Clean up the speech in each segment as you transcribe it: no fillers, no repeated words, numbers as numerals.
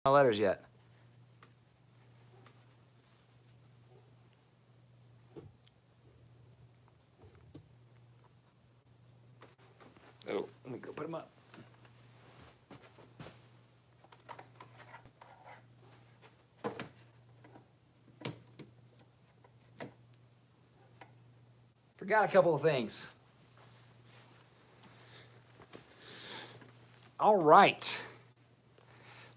My letters yet. Oh, let me go put them up. Forgot a couple of things. All right.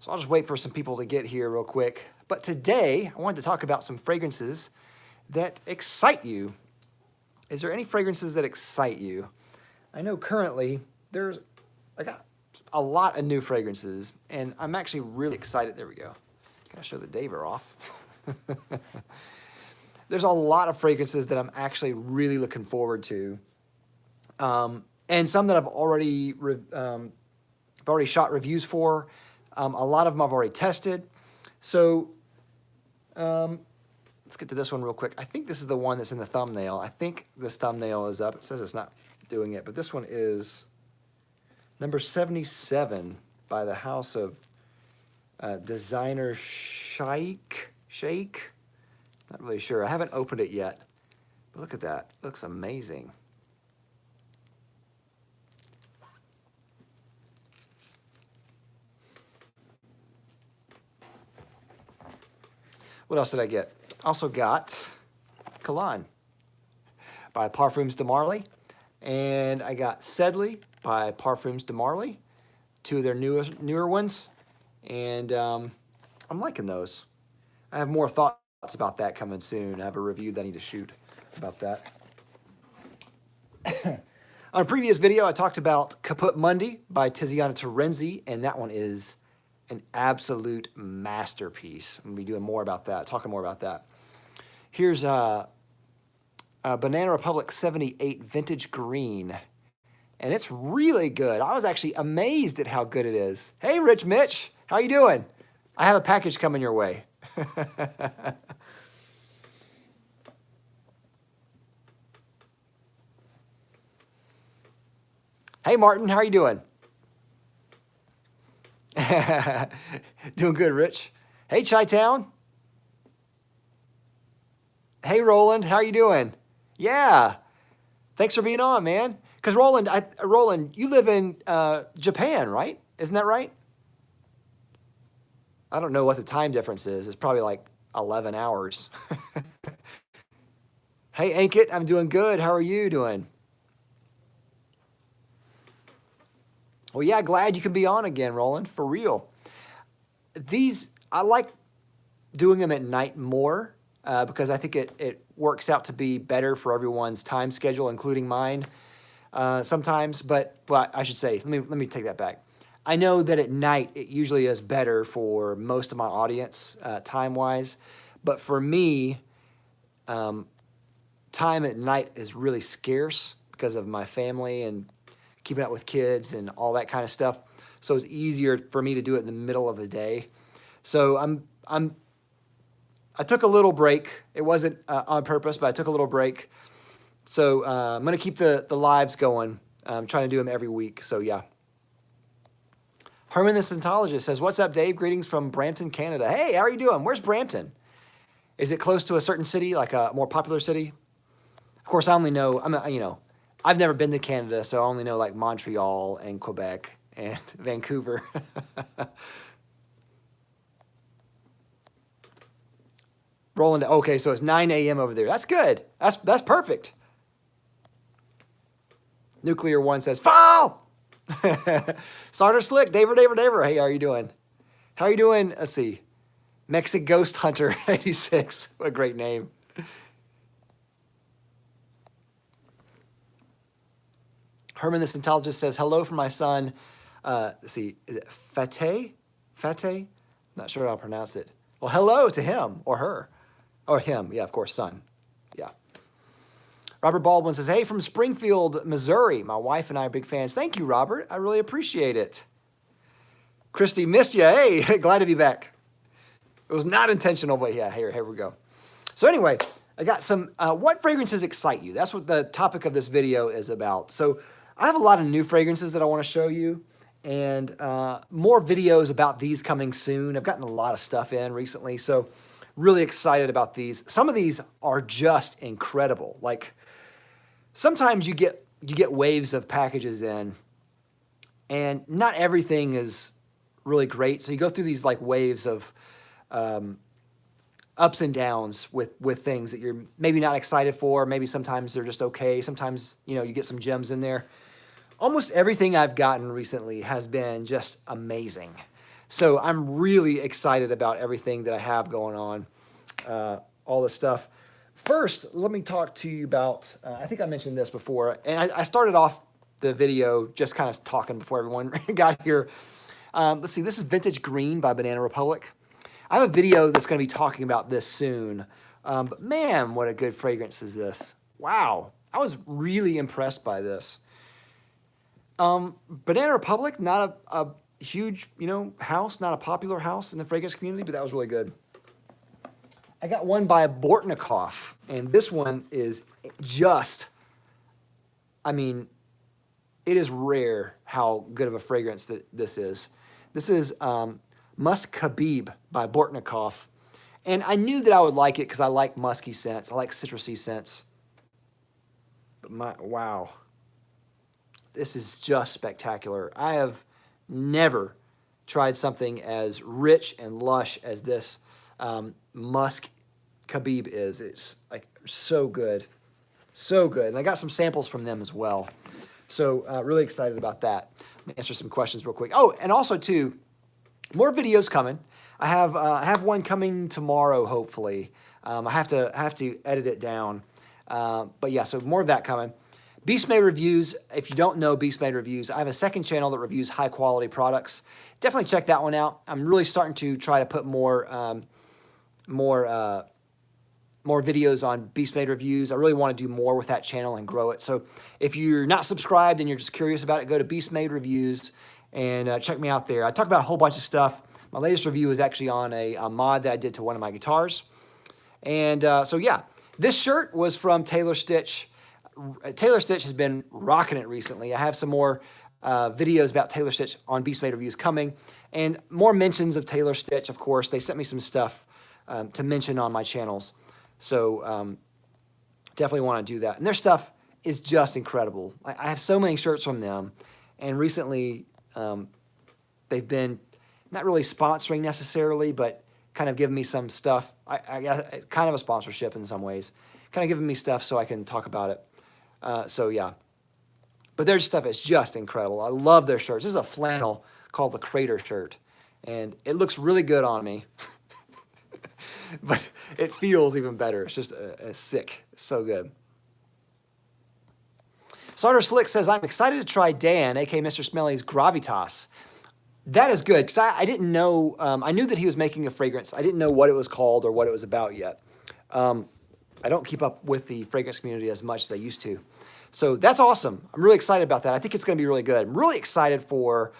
So I'll just wait for some people to get here real quick. But today, I wanted to talk about some fragrances that excite you. Is there any fragrances that excite you? I know currently I got a lot of new fragrances, and I'm actually really excited. There we go. Gotta show the Daver off. There's a lot of fragrances that I'm actually really looking forward to, and some that I've already shot reviews for. A lot of them I've already tested. So let's get to this one real quick. I think this is the one that's in the thumbnail. I think this thumbnail is up. It says it's not doing it, but this one is number 77 by the house of designer Shake. Not really sure. I haven't opened it yet, but look at that. It looks amazing. What else did I get? Also got Colognes by Parfums de Marly, and I got Sedley by Parfums de Marly, two of their newer ones, and I'm liking those. I have more thoughts about that coming soon. I have a review that I need to shoot about that. On a previous video, I talked about Caput Mundi by Tiziana Terenzi, and that one is an absolute masterpiece. I'm gonna be doing more about that, talking more about that. Here's Banana Republic 78 Vintage Green, and it's really good. I was actually amazed at how good it is. Hey, Rich Mitch, how you doing? I have a package coming your way. Hey, Martin, how are you doing? Doing good, Rich. Hey, Chi-Town. Hey, Roland, how are you doing? Yeah, thanks for being on, man. Because Roland, you live in Japan, right? Isn't that right? I don't know what the time difference is. It's probably like 11 hours. Hey, Ankit, I'm doing good. How are you doing? Well, yeah, glad you can be on again, Roland, for real. I like doing them at night more because I think it works out to be better for everyone's time schedule, including mine sometimes. But I should say, let me take that back. I know that at night it usually is better for most of my audience time-wise, but for me, time at night is really scarce because of my family and keeping up with kids and all that kind of stuff. So it's easier for me to do it in the middle of the day. So I took a little break. It wasn't on purpose, but I took a little break. So I'm gonna keep the lives going. I'm trying to do them every week, so yeah. Herman the Scientologist says, what's up, Dave? Greetings from Brampton, Canada. Hey, how are you doing? Where's Brampton? Is it close to a certain city, like a more popular city? Of course, I only know, I've never been to Canada, so I only know like Montreal and Quebec and Vancouver. Roland, okay, so it's 9 a.m. over there. That's good. That's perfect. Nuclear One says, fall! Sarter Slick, Daver. Hey, how are you doing? How are you doing? Let's see. Mexic Ghost Hunter 86. What a great name. Herman the Scientologist says, hello from my son. Let's see, is it Fateh? Fateh? Not sure how I'll pronounce it. Well, hello to him or her. Or him, yeah, of course, son. Yeah. Robert Baldwin says, hey, from Springfield, Missouri. My wife and I are big fans. Thank you, Robert. I really appreciate it. Christy, missed you. Hey, glad to be back. It was not intentional, but yeah, here we go. So anyway, I got some, what fragrances excite you? That's what the topic of this video is about. So I have a lot of new fragrances that I want to show you, And more videos about these coming soon. I've gotten a lot of stuff in recently, so really excited about these. Some of these are just incredible. Like sometimes you get waves of packages in, and not everything is really great. So you go through these like waves of ups and downs with things that you're maybe not excited for. Maybe sometimes they're just okay. Sometimes, you get some gems in there. Almost everything I've gotten recently has been just amazing. So I'm really excited about everything that I have going on, all this stuff. First, let me talk to you about, I think I mentioned this before, and I started off the video just kind of talking before everyone got here. Let's see, this is Vintage Green by Banana Republic. I have a video that's going to be talking about this soon, but man, what a good fragrance is this. Wow, I was really impressed by this. Banana Republic, not a huge, house, not a popular house in the fragrance community, but that was really good. I got one by Bortnikov, and this one is just, it is rare how good of a fragrance that this is. This is Musk Habib by Bortnikov, and I knew that I would like it because I like musky scents. I like citrusy scents. But wow. This is just spectacular. I have never tried something as rich and lush as this Musk Khabib is. It's like so good, so good. And I got some samples from them as well. So really excited about that. Let me answer some questions real quick. Oh, and also too, more videos coming. I have one coming tomorrow, hopefully. I have to edit it down. But yeah, so more of that coming. Beast Made Reviews, if you don't know Beast Made Reviews, I have a second channel that reviews high quality products. Definitely check that one out. I'm really starting to try to put more videos on Beast Made Reviews. I really want to do more with that channel and grow it. So if you're not subscribed and you're just curious about it, go to Beast Made Reviews and check me out there. I talk about a whole bunch of stuff. My latest review is actually on a mod that I did to one of my guitars. And so yeah, this shirt was from Taylor Stitch. Taylor Stitch has been rocking it recently. I have some more videos about Taylor Stitch on Beast Made Reviews coming, and more mentions of Taylor Stitch, of course. They sent me some stuff to mention on my channels. So definitely want to do that. And their stuff is just incredible. I have so many shirts from them, and recently they've been not really sponsoring necessarily, but kind of giving me some stuff. I guess kind of a sponsorship in some ways. Kind of giving me stuff so I can talk about it. So yeah, but their stuff is just incredible. I love their shirts. This is a flannel called the Crater shirt, and it looks really good on me, but it feels even better. It's just sick, so good. Sartor Slick says, I'm excited to try Dan, aka Mr. Smelly's Gravitas. That is good, because I didn't know, I knew that he was making a fragrance. I didn't know what it was called or what it was about yet. I don't keep up with the fragrance community as much as I used to. So that's awesome. I'm really excited about that. I think it's going to be really good. I'm really excited for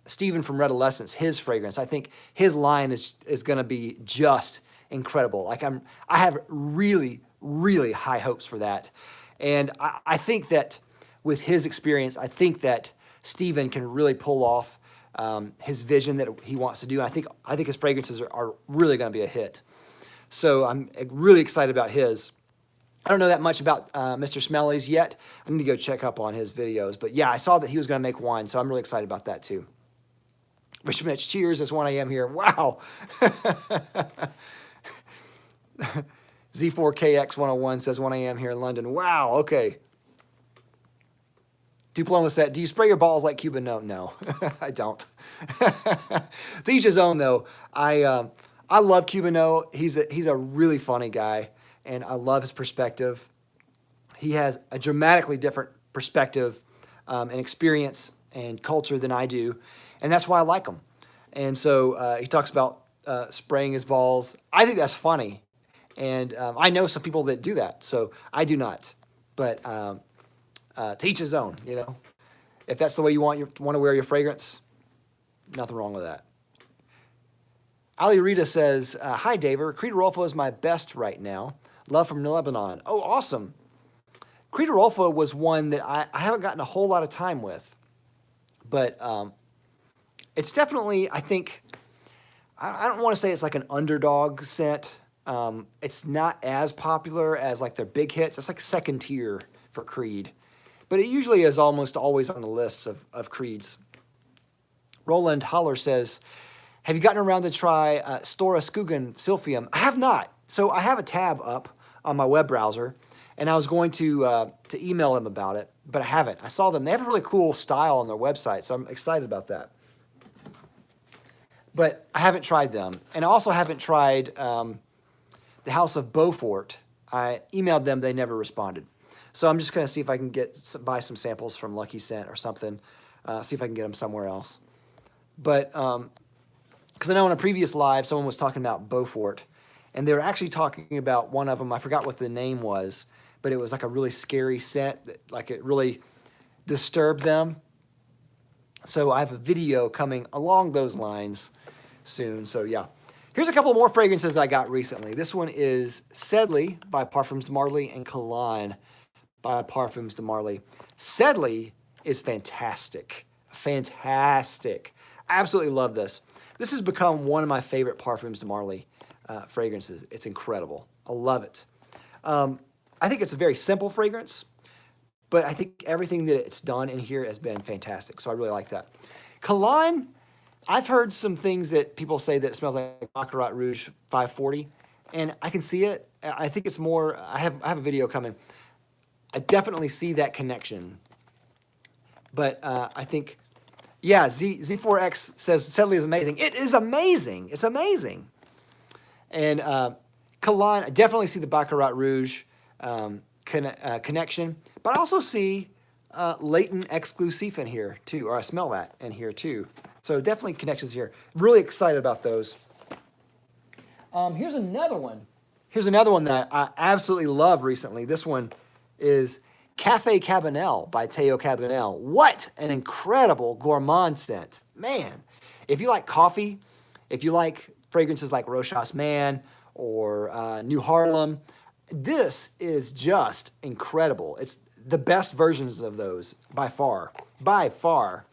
Steven from Redolescence, his fragrance. I think his line is going to be just incredible. Like I have really, really high hopes for that. And I think that with his experience, I think that Steven can really pull off his vision that he wants to do. And I think his fragrances are really going to be a hit. So I'm really excited about his. I don't know that much about Mr. Smelly's yet. I need to go check up on his videos. But yeah, I saw that he was going to make wine, so I'm really excited about that too. Rich Mitch, cheers, it's 1 a.m. here. Wow. Z4KX101 says 1 a.m. here in London. Wow, okay. Duplomo said, do you spray your balls like Cuban? No, I don't. To each his own, though. I love Cubano. He's a really funny guy, and I love his perspective. He has a dramatically different perspective and experience and culture than I do, and that's why I like him. And so he talks about spraying his balls. I think that's funny, and I know some people that do that, so I do not. But to each his own, you know. If that's the way you want to wear your fragrance, nothing wrong with that. Ali Rita says, hi, Daver. Creed Rolfo is my best right now. Love from Lebanon. Oh, awesome. Creed Rolfo was one that I haven't gotten a whole lot of time with. But it's definitely, I think, I don't want to say it's like an underdog scent. It's not as popular as like their big hits. It's like second tier for Creed. But it usually is almost always on the lists of Creeds. Roland Holler says, have you gotten around to try Stora Skogen Silphium? I have not. So I have a tab up on my web browser, and I was going to email them about it, but I haven't. I saw them. They have a really cool style on their website, so I'm excited about that. But I haven't tried them. And I also haven't tried the House of Beaufort. I emailed them. They never responded. So I'm just going to see if I can buy some samples from Lucky Scent or something, see if I can get them somewhere else. But, because I know in a previous live, someone was talking about Beaufort, and they were actually talking about one of them. I forgot what the name was, but it was like a really scary scent, that, like it really disturbed them. So I have a video coming along those lines soon. So yeah. Here's a couple more fragrances I got recently. This one is Sedley by Parfums de Marly and Colognes by Parfums de Marly. Sedley is fantastic. Fantastic. I absolutely love this. This has become one of my favorite Parfums de Marly fragrances. It's incredible. I love it. I think it's a very simple fragrance, but I think everything that it's done in here has been fantastic. So I really like that. Cologne, I've heard some things that people say that it smells like Baccarat Rouge 540, and I can see it. I think it's more, I have a video coming. I definitely see that connection. But I think, yeah, Z4X says Sedley is amazing. It is amazing. It's amazing. And Cologne, I definitely see the Baccarat Rouge connection, but I also see latent exclusif in here too, or I smell that in here too. So definitely connections here. Really excited about those. Here's another one. Here's another one that I absolutely love recently. This one is Café Cabanel by Théo Cabanel. What an incredible gourmand scent. Man, if you like coffee, if you like fragrances like Rochas Man or New Harlem, this is just incredible. It's the best versions of those by far. By far.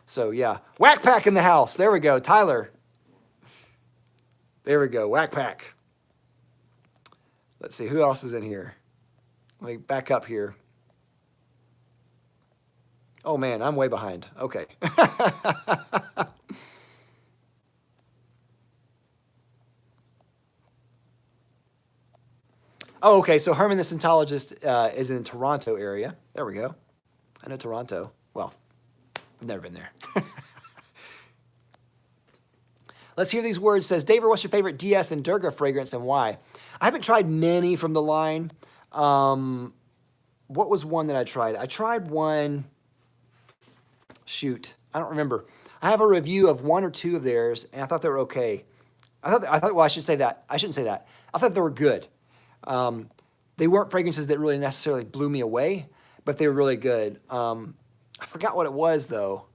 So yeah, Whack Pack in the house. There we go, Tyler. There we go, Whack Pack. Let's see, who else is in here? Let me back up here. Oh man, I'm way behind. Okay. Oh, okay, so Herman the Scentologist is in the Toronto area. There we go. I know Toronto. Well, I've never been there. Let's hear these words. Says, David, what's your favorite DS and Durga fragrance and why? I haven't tried many from the line. What was one that I tried? I tried one, shoot, I don't remember. I have a review of one or two of theirs, and I thought they were okay. Well, I should say that. I shouldn't say that. I thought they were good. They weren't fragrances that really necessarily blew me away, but they were really good. I forgot what it was, though.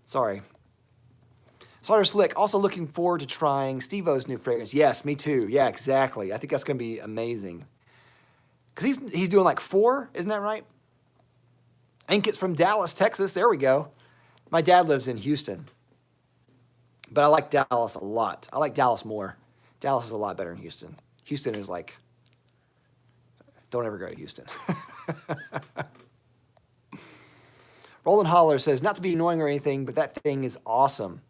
Sorry. Sauter Slick, also looking forward to trying Steve-O's new fragrance. Yes, me too. Yeah, exactly. I think that's going to be amazing. Because he's doing like 4, isn't that right? Ankit's from Dallas, Texas. There we go. My dad lives in Houston. But I like Dallas a lot. I like Dallas more. Dallas is a lot better than Houston. Houston is like, don't ever go to Houston. Roland Holler says, not to be annoying or anything, but that thing is awesome.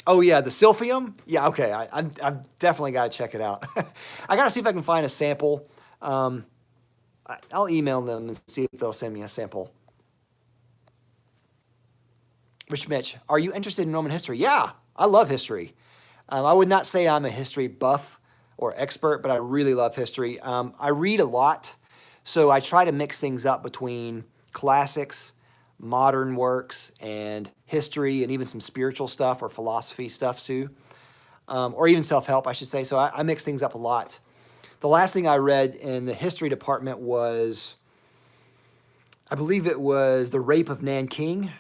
Oh yeah, the Silphium? Yeah, okay, I've definitely got to check it out. I got to see if I can find a sample. I'll email them and see if they'll send me a sample. Rich Mitch, are you interested in Roman history? Yeah, I love history. I would not say I'm a history buff or expert, but I really love history. I read a lot, so I try to mix things up between classics, modern works, and history, and even some spiritual stuff or philosophy stuff too, or even self-help, I should say. So I mix things up a lot. The last thing I read in the history department was, I believe it was The Rape of Nanking,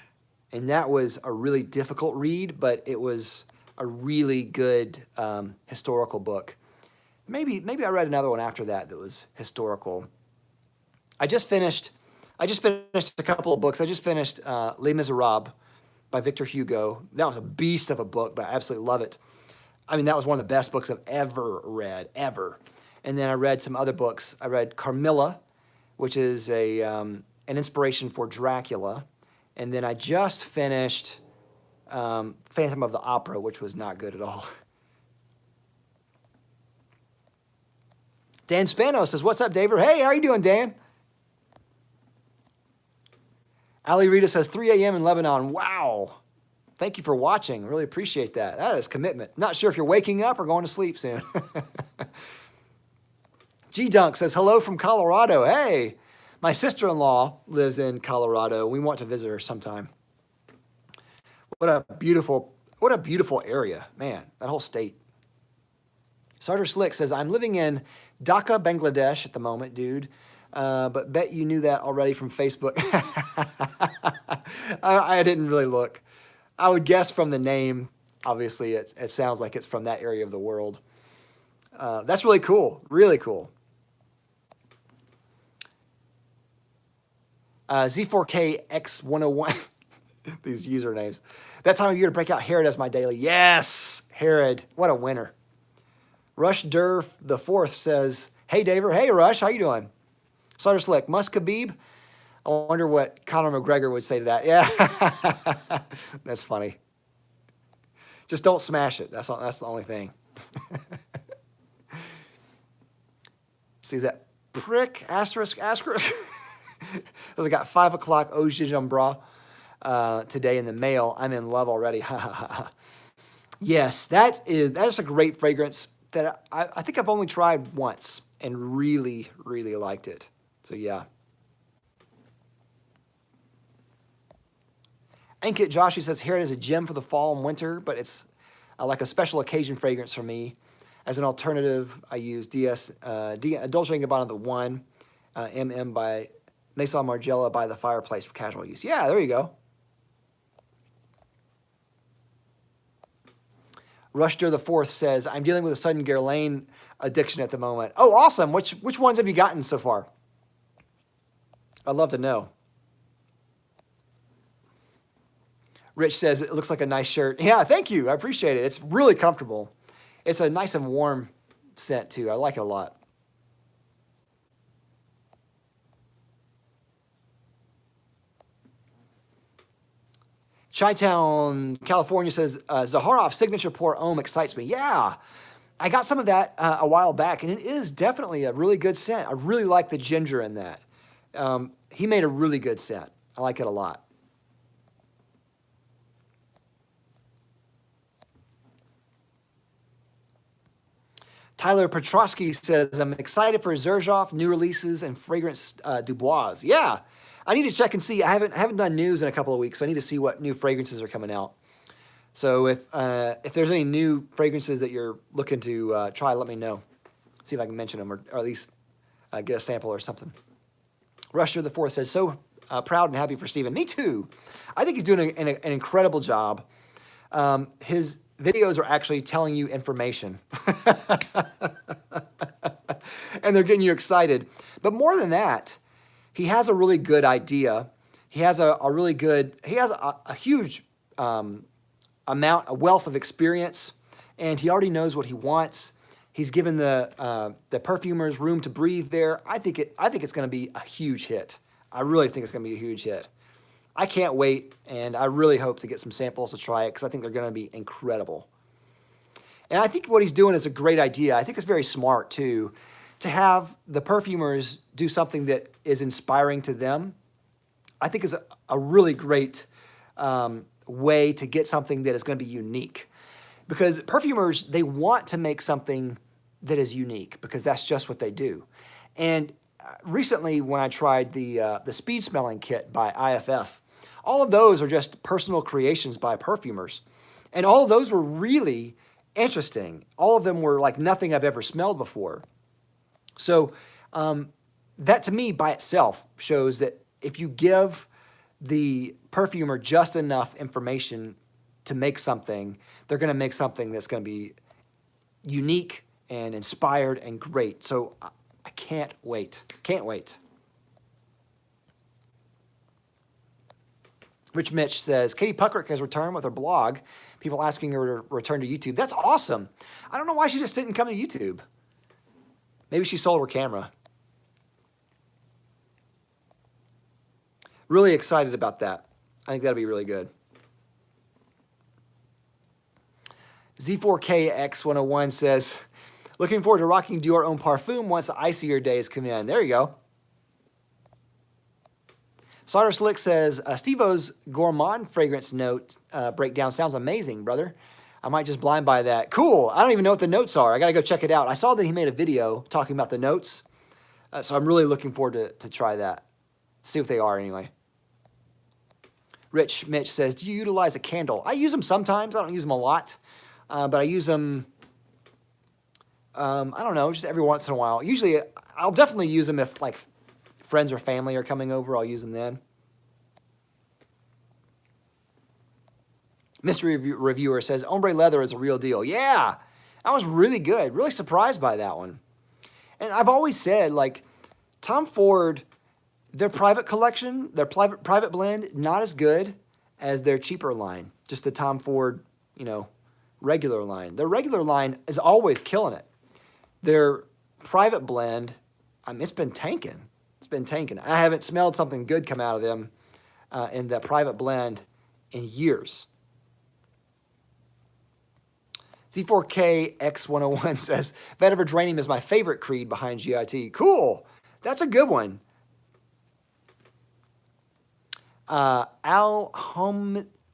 and that was a really difficult read, but it was a really good historical book. Maybe I read another one after that that was historical. I just finished I just finished a couple of books. I just finished Les Miserables by Victor Hugo. That was a beast of a book, but I absolutely love it. I mean, that was one of the best books I've ever read, ever. And then I read some other books. I read Carmilla, which is an inspiration for Dracula. And then I just finished Phantom of the Opera, which was not good at all. Dan Spano says, what's up, David? Hey, how are you doing, Dan? Ali Rita says, 3 a.m. in Lebanon. Wow. Thank you for watching. Really appreciate that. That is commitment. Not sure if you're waking up or going to sleep soon. G Dunk says, hello from Colorado. Hey, my sister-in-law lives in Colorado. We want to visit her sometime. What a beautiful area, man, that whole state. Sartor Slick says, I'm living in Dhaka, Bangladesh at the moment, dude. But bet you knew that already from Facebook. I didn't really look. I would guess from the name, obviously, it sounds like it's from that area of the world. That's really cool, really cool. Z4KX101, these usernames. That time of year to break out Herod as my daily. Yes, Herod, what a winner. Rush Durf the fourth says, hey, David. Hey, Rush, how you doing? Sartor Slick, Must Khabib? I wonder what Conor McGregor would say to that. Yeah, that's funny. Just don't smash it. That's the only thing. See that prick, asterisk, asterisk? I got 5 o'clock Eau de Jambra today in the mail. I'm in love already. Yes, that is a great fragrance that I think I've only tried once and really, really liked it. So yeah. Ankit Joshi says, here it is a gem for the fall and winter, but it's like a special occasion fragrance for me. As an alternative, I use Dolce & Gabbana the 1, MM by Maison Margiela by the fireplace for casual use. Yeah, there you go. Rushter the fourth says, I'm dealing with a sudden Guerlain addiction at the moment. Oh, awesome. Which ones have you gotten so far? I'd love to know. Rich says, it looks like a nice shirt. Yeah, thank you. I appreciate it. It's really comfortable. It's a nice and warm scent, too. I like it a lot. Chi-Town, California says, Zaharoff's signature pour Homme excites me. Yeah, I got some of that a while back, and it is definitely a really good scent. I really like the ginger in that. He made a really good scent. I like it a lot. Tyler Petrosky says, I'm excited for Xerjoff, new releases, and Fragrance Dubois. Yeah, I need to check and see. I haven't done news in a couple of weeks, so I need to see what new fragrances are coming out. So if there's any new fragrances that you're looking to try, let me know. See if I can mention them or at least get a sample or something. Rusher the fourth says, so proud and happy for Steven. Me too. I think he's doing an incredible job. His videos are actually telling you information. And they're getting you excited. But more than that, he has a really good idea. He has a huge a wealth of experience, and he already knows what he wants. He's given the perfumers room to breathe there. I think it's going to be a huge hit. I really think it's going to be a huge hit. I can't wait, and I really hope to get some samples to try it because I think they're going to be incredible. And I think what he's doing is a great idea. I think it's very smart, too, to have the perfumers do something that is inspiring to them. I think is a really great way to get something that is going to be unique. Because perfumers, they want to make something that is unique because that's just what they do. And recently when I tried the speed smelling kit by IFF, all of those are just personal creations by perfumers. And all of those were really interesting. All of them were like nothing I've ever smelled before. So that to me by itself shows that if you give the perfumer just enough information to make something, they're going to make something that's going to be unique and inspired and great. So I can't wait. Can't wait. Rich Mitch says, Katie Puckrick has returned with her blog. People asking her to return to YouTube. That's awesome. I don't know why she just didn't come to YouTube. Maybe she sold her camera. Really excited about that. I think that'll be really good. Z4KX101 says, looking forward to rocking Dior Homme Parfum once the icier days come in. There you go. Solder Slick says, Steve-O's Gourmand fragrance note breakdown sounds amazing, brother. I might just blind buy that. Cool. I don't even know what the notes are. I got to go check it out. I saw that he made a video talking about the notes. So I'm really looking forward to try that. See what they are anyway. Rich Mitch says, do you utilize a candle? I use them sometimes. I don't use them a lot. But I use them, I don't know, just every once in a while. Usually, I'll definitely use them if, like, friends or family are coming over. I'll use them then. Mystery Reviewer says, ombre leather is a real deal. Yeah, that was really good. Really surprised by that one. And I've always said, like, Tom Ford, their private collection, their private blend, not as good as their cheaper line. Just the Tom Ford, you know, regular line. Their regular line is always killing it. Their private blend, I mean, it's been tanking. It's been tanking. I haven't smelled something good come out of them in that private blend in years. Z4KX101 says, Vetiver Dranium is my favorite creed behind GIT. Cool. That's a good one. Al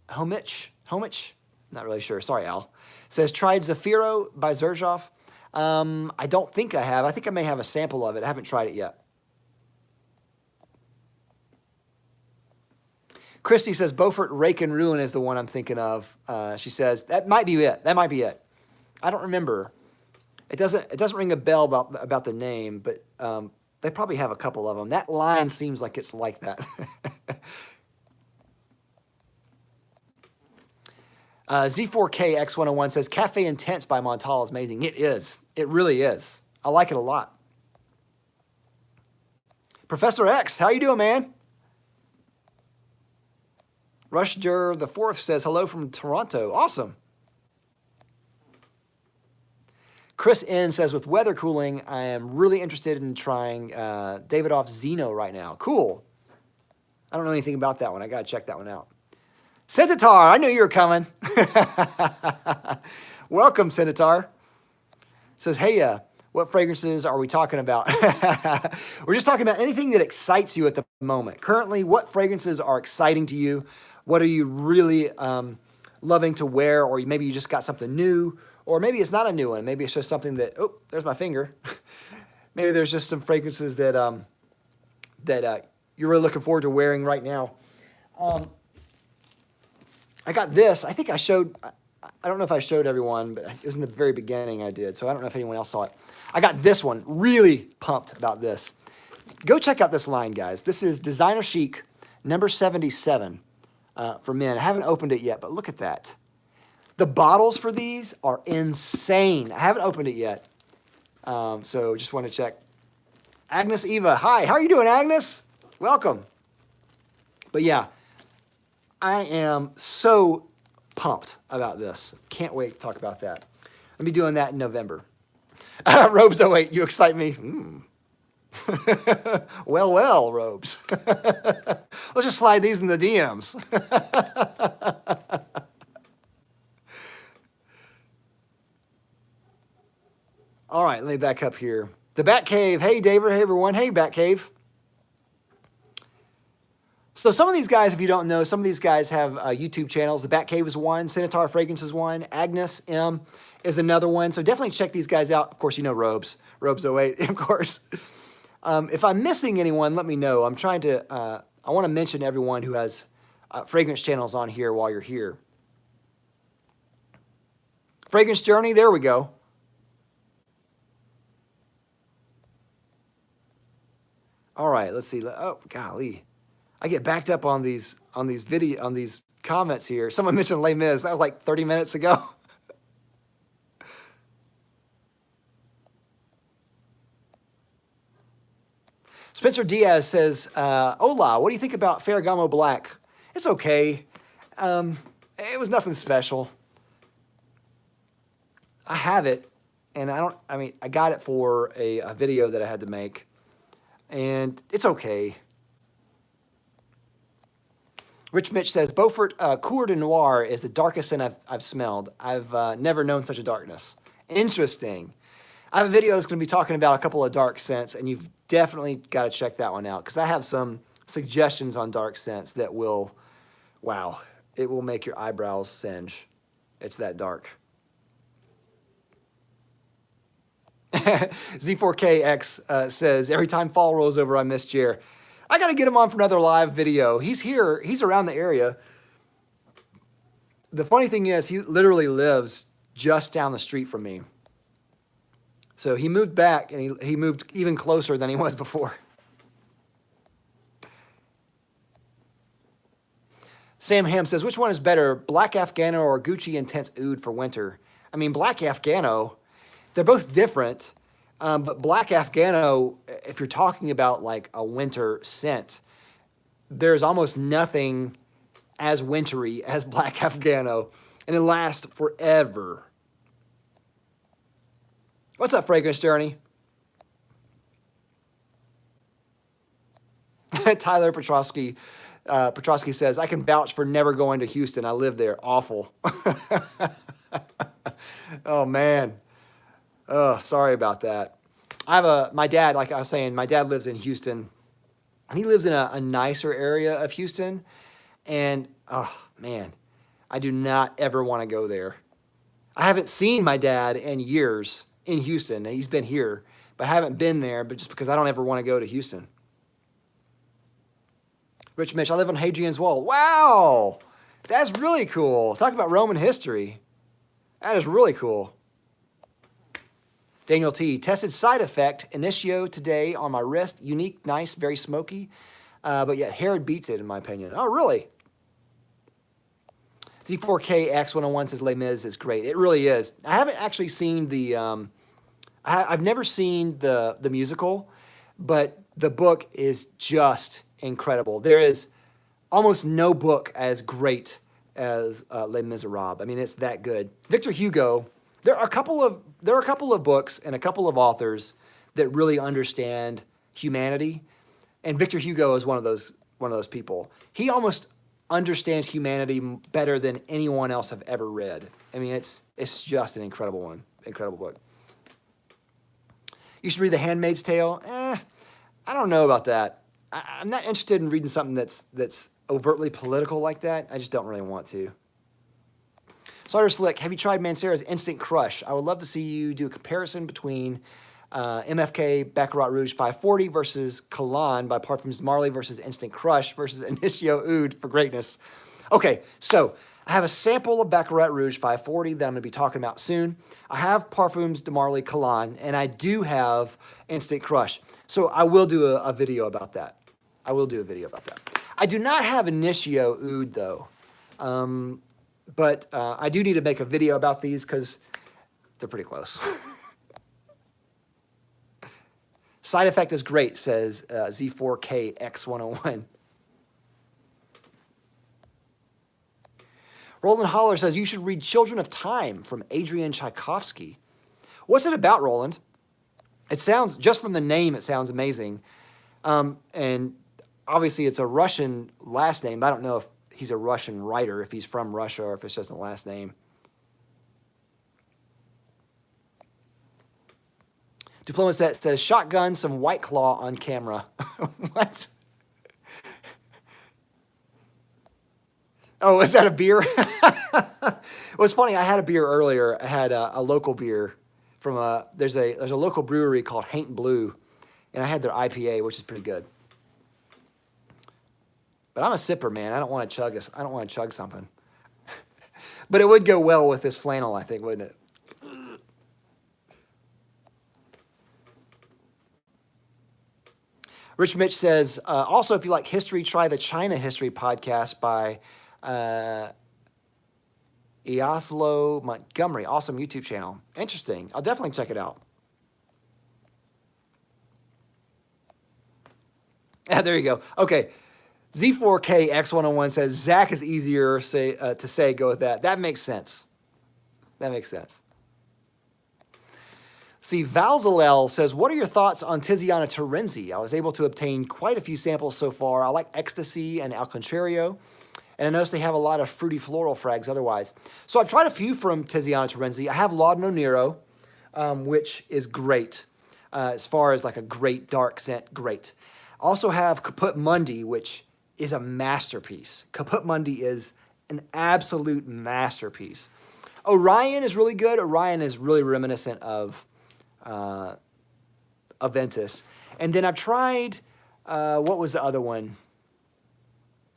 Homich, not really sure. Sorry, Al. Says, tried Zafiro by Xerjoff. I don't think I have. I think I may have a sample of it. I haven't tried it yet. Christy says, Beaufort Rake and Ruin is the one I'm thinking of. She says, that might be it. That might be it. I don't remember. It doesn't ring a bell about the name, but they probably have a couple of them. That line seems like it's like that. Z4KX101 says, Cafe Intense by Montal is amazing. It is. It really is. I like it a lot. Professor X, how you doing, man? Rushder the Fourth says, hello from Toronto. Awesome. Chris N says, with weather cooling, I am really interested in trying Davidoff Zeno right now. Cool. I don't know anything about that one. I got to check that one out. Centaur, I knew you were coming. Welcome, Centaur. Says, hey, what fragrances are we talking about? We're just talking about anything that excites you at the moment. Currently, what fragrances are exciting to you? What are you really loving to wear? Or maybe you just got something new. Or maybe it's not a new one. Maybe it's just something that, oh, there's my finger. Maybe there's just some fragrances that, you're really looking forward to wearing right now. I got this. I think I showed, I don't know if I showed everyone, but it was in the very beginning I did. So I don't know if anyone else saw it. I got this one. Really pumped about this. Go check out this line, guys. This is Designer Chic, number 77 for men. I haven't opened it yet, but look at that. The bottles for these are insane. I haven't opened it yet. So just want to check. Agnes Eva. Hi. How are you doing, Agnes? Welcome. But yeah, I am so pumped about this. Can't wait to talk about that. I'll be doing that in November. Robes 08, you excite me. Well, Robes. Let's just slide these in the DMs. All right, let me back up here. The Batcave. Hey, David. Hey, everyone. Hey, Batcave. So some of these guys, if you don't know, some of these guys have YouTube channels. The Batcave is one. Centaur Fragrance is one. Agnes M is another one. So definitely check these guys out. Of course, you know Robes. Robes 08, of course. If I'm missing anyone, let me know. I'm trying to, I want to mention everyone who has fragrance channels on here while you're here. Fragrance Journey, there we go. All right, let's see. Oh, golly. I get backed up on these comments here. Someone mentioned Les Mis. That was like 30 minutes ago. Spencer Diaz says, hola, what do you think about Ferragamo Black It's okay. It was nothing special. I have it, and I got it for a video that I had to make, and it's okay. Rich Mitch says, Beaufort Cour de Noir is the darkest scent I've smelled. I've never known such a darkness. Interesting. I have a video that's going to be talking about a couple of dark scents, and you've definitely got to check that one out, because I have some suggestions on dark scents that will, wow, it will make your eyebrows singe. It's that dark. Z4KX says, every time fall rolls over, I miss Jer. I got to get him on for another live video. He's here. He's around the area. The funny thing is, he literally lives just down the street from me. So he moved back, and he moved even closer than he was before. Sam Ham says, which one is better, Black Afghano or Gucci Intense Oud for winter? I mean, Black Afghano, they're both different, but Black Afghano, if you're talking about like a winter scent, there's almost nothing as wintry as Black Afghano, and it lasts forever. What's up, Fragrance Journey? Tyler Petrosky says, I can vouch for never going to Houston. I live there. Awful. Oh, man. Oh, sorry about that. My dad, like I was saying, my dad lives in Houston. And he lives in a nicer area of Houston. And, oh, man, I do not ever want to go there. I haven't seen my dad in years in Houston. He's been here, but I haven't been there, but just because I don't ever want to go to Houston. Rich Mitch, I live on Hadrian's Wall. Wow, that's really cool. Talk about Roman history. That is really cool. Daniel T, tested side effect, Initio today on my wrist. Unique, nice, very smoky, but yet Herod beats it in my opinion. Oh, really? Z4KX101 says Les Mis is great. It really is. I haven't actually seen the, I've never seen the musical, but the book is just incredible. There is almost no book as great as Les Miserables. I mean, it's that good. Victor Hugo, there are a couple of books and a couple of authors that really understand humanity, and Victor Hugo is one of those people. He almost understands humanity better than anyone else I've ever read. I mean, it's just an incredible book. You should read The Handmaid's Tale. I don't know about that. I'm not interested in reading something that's overtly political like that. I just don't really want to. Sawyer Slick, have you tried Mancera's Instant Crush? I would love to see you do a comparison between MFK Baccarat Rouge 540 versus Colognes by Parfums de Marly versus Instant Crush versus Initio Oud for greatness. Okay, so I have a sample of Baccarat Rouge 540 that I'm going to be talking about soon. I have Parfums de Marly Colognes, and I do have Instant Crush. So I will do a video about that. I do not have Initio Oud, though. But I do need to make a video about these because they're pretty close. Side effect is great, says Z4KX101. Roland Holler says, you should read Children of Time from Adrian Tchaikovsky. What's it about, Roland? It sounds, just from the name, it sounds amazing. And obviously it's a Russian last name. I don't know if he's a Russian writer, if he's from Russia or if it's just a last name. Diploma says, shotgun some White Claw on camera. What? Oh, is that a beer? Well, it's funny. I had a beer earlier. I had a local beer from there's a local brewery called Haint Blue, and I had their IPA, which is pretty good. But I'm a sipper, man. I don't want to chug something. But it would go well with this flannel, I think, wouldn't it? Rich Mitch says, also, if you like history, try the China History podcast by Iaslo Montgomery. Awesome YouTube channel. Interesting. I'll definitely check it out. There you go. Okay. Z4KX101 says Zach is easier to say. Go with that. That makes sense. That makes sense. See, Valzalel says, what are your thoughts on Tiziana Terenzi? I was able to obtain quite a few samples so far. I like Ecstasy and Al Contrario, and I noticed they have a lot of fruity floral frags otherwise. So I've tried a few from Tiziana Terenzi. I have Laudanum Nero, which is great. As far as like a great dark scent, great. I also have Caput Mundi, which is a masterpiece. Caput Mundi is an absolute masterpiece. Orion is really good. Orion is really reminiscent of Aventus. And then I've tried, what was the other one?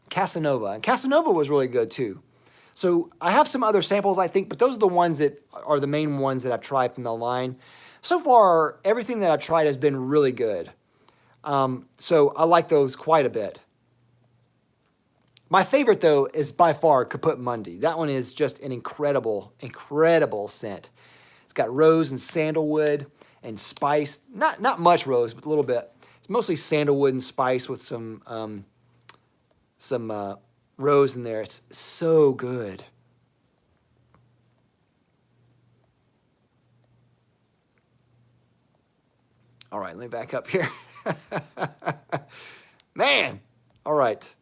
Casanova. And Casanova was really good too. So I have some other samples, I think, but those are the ones that are the main ones that I've tried from the line. So far, everything that I've tried has been really good. So I like those quite a bit. My favorite, though, is by far Caput Mundi. That one is just an incredible, incredible scent. It's got rose and sandalwood and spice. Not much rose, but a little bit. It's mostly sandalwood and spice with some rose in there. It's so good. All right, let me back up here. Man, all right.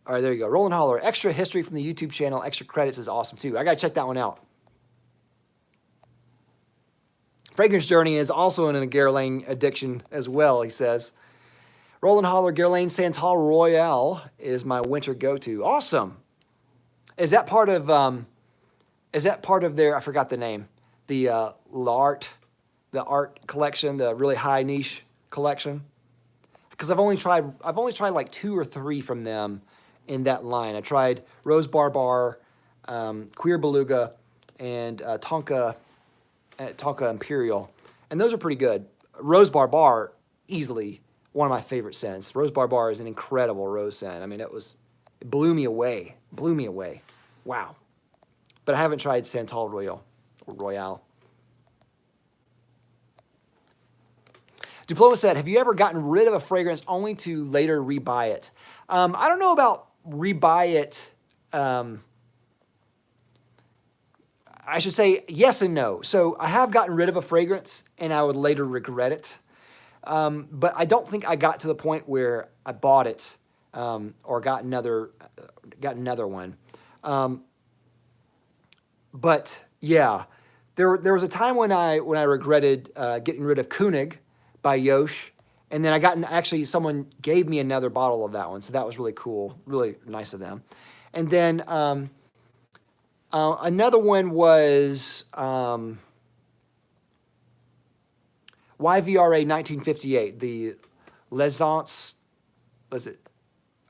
All right, there you go. Roland Holler. Extra history from the YouTube channel. Extra credits is awesome, too. I got to check that one out. Fragrance Journey is also in a Guerlain addiction as well, he says. Roland Holler, Guerlain Santal Royale is my winter go-to. Awesome. Is that part of their, I forgot the name, the art collection, the really high niche collection? Because I've only tried like 2 or 3 from them in that line. I tried Rose Barbar, Queer Beluga, and Tonka Imperial, and those are pretty good. Rose Barbar, easily one of my favorite scents. Rose Barbar is an incredible rose scent. I mean, it blew me away. Blew me away. Wow. But I haven't tried Santal Royale. Diploma said, have you ever gotten rid of a fragrance only to later rebuy it? I don't know about rebuy it. I should say yes and no. So I have gotten rid of a fragrance and I would later regret it. But I don't think I got to the point where I bought it or got another one. But yeah, there was a time when I regretted getting rid of Koenig by Yosh, and then actually someone gave me another bottle of that one, so that was really cool, really nice of them. And then another one was YVRA 1958, the L'Essence, was it?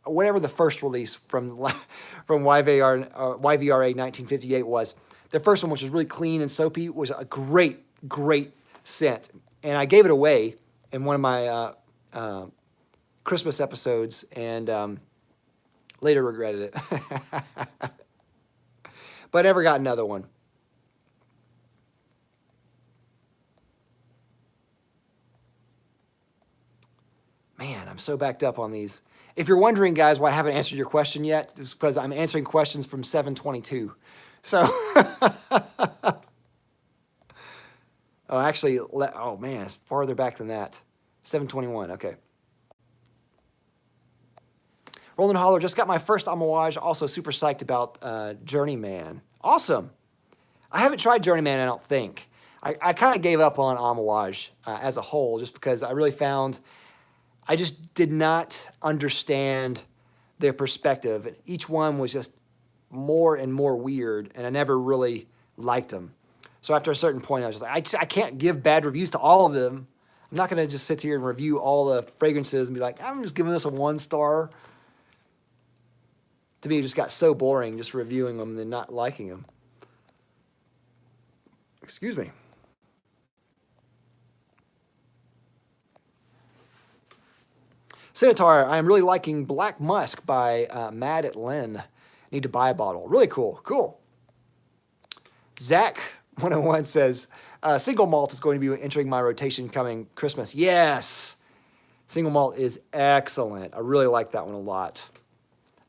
Whatever the first release from YVRA 1958 was. The first one, which was really clean and soapy, was a great, great scent. And I gave it away in one of my Christmas episodes and later regretted it. But I never got another one. Man, I'm so backed up on these. If you're wondering, guys, why I haven't answered your question yet, it's because I'm answering questions from 722. So, oh, actually, oh man, it's farther back than that. 721, okay. Roland Holler, just got my first Amouage, also super psyched about Journeyman. Awesome. I haven't tried Journeyman, I don't think. I kind of gave up on Amouage as a whole just because I really found I just did not understand their perspective. And each one was just more and more weird, and I never really liked them. So after a certain point, I was just like, I can't give bad reviews to all of them. I'm not going to just sit here and review all the fragrances and be like, I'm just giving this a 1 star. To me, it just got so boring just reviewing them and not liking them. Excuse me. Centaur, I am really liking Black Musk by Mad at Len. Need to buy a bottle. Really cool. Cool. Zach 101 says, single malt is going to be entering my rotation coming Christmas. Yes. Single malt is excellent. I really like that one a lot.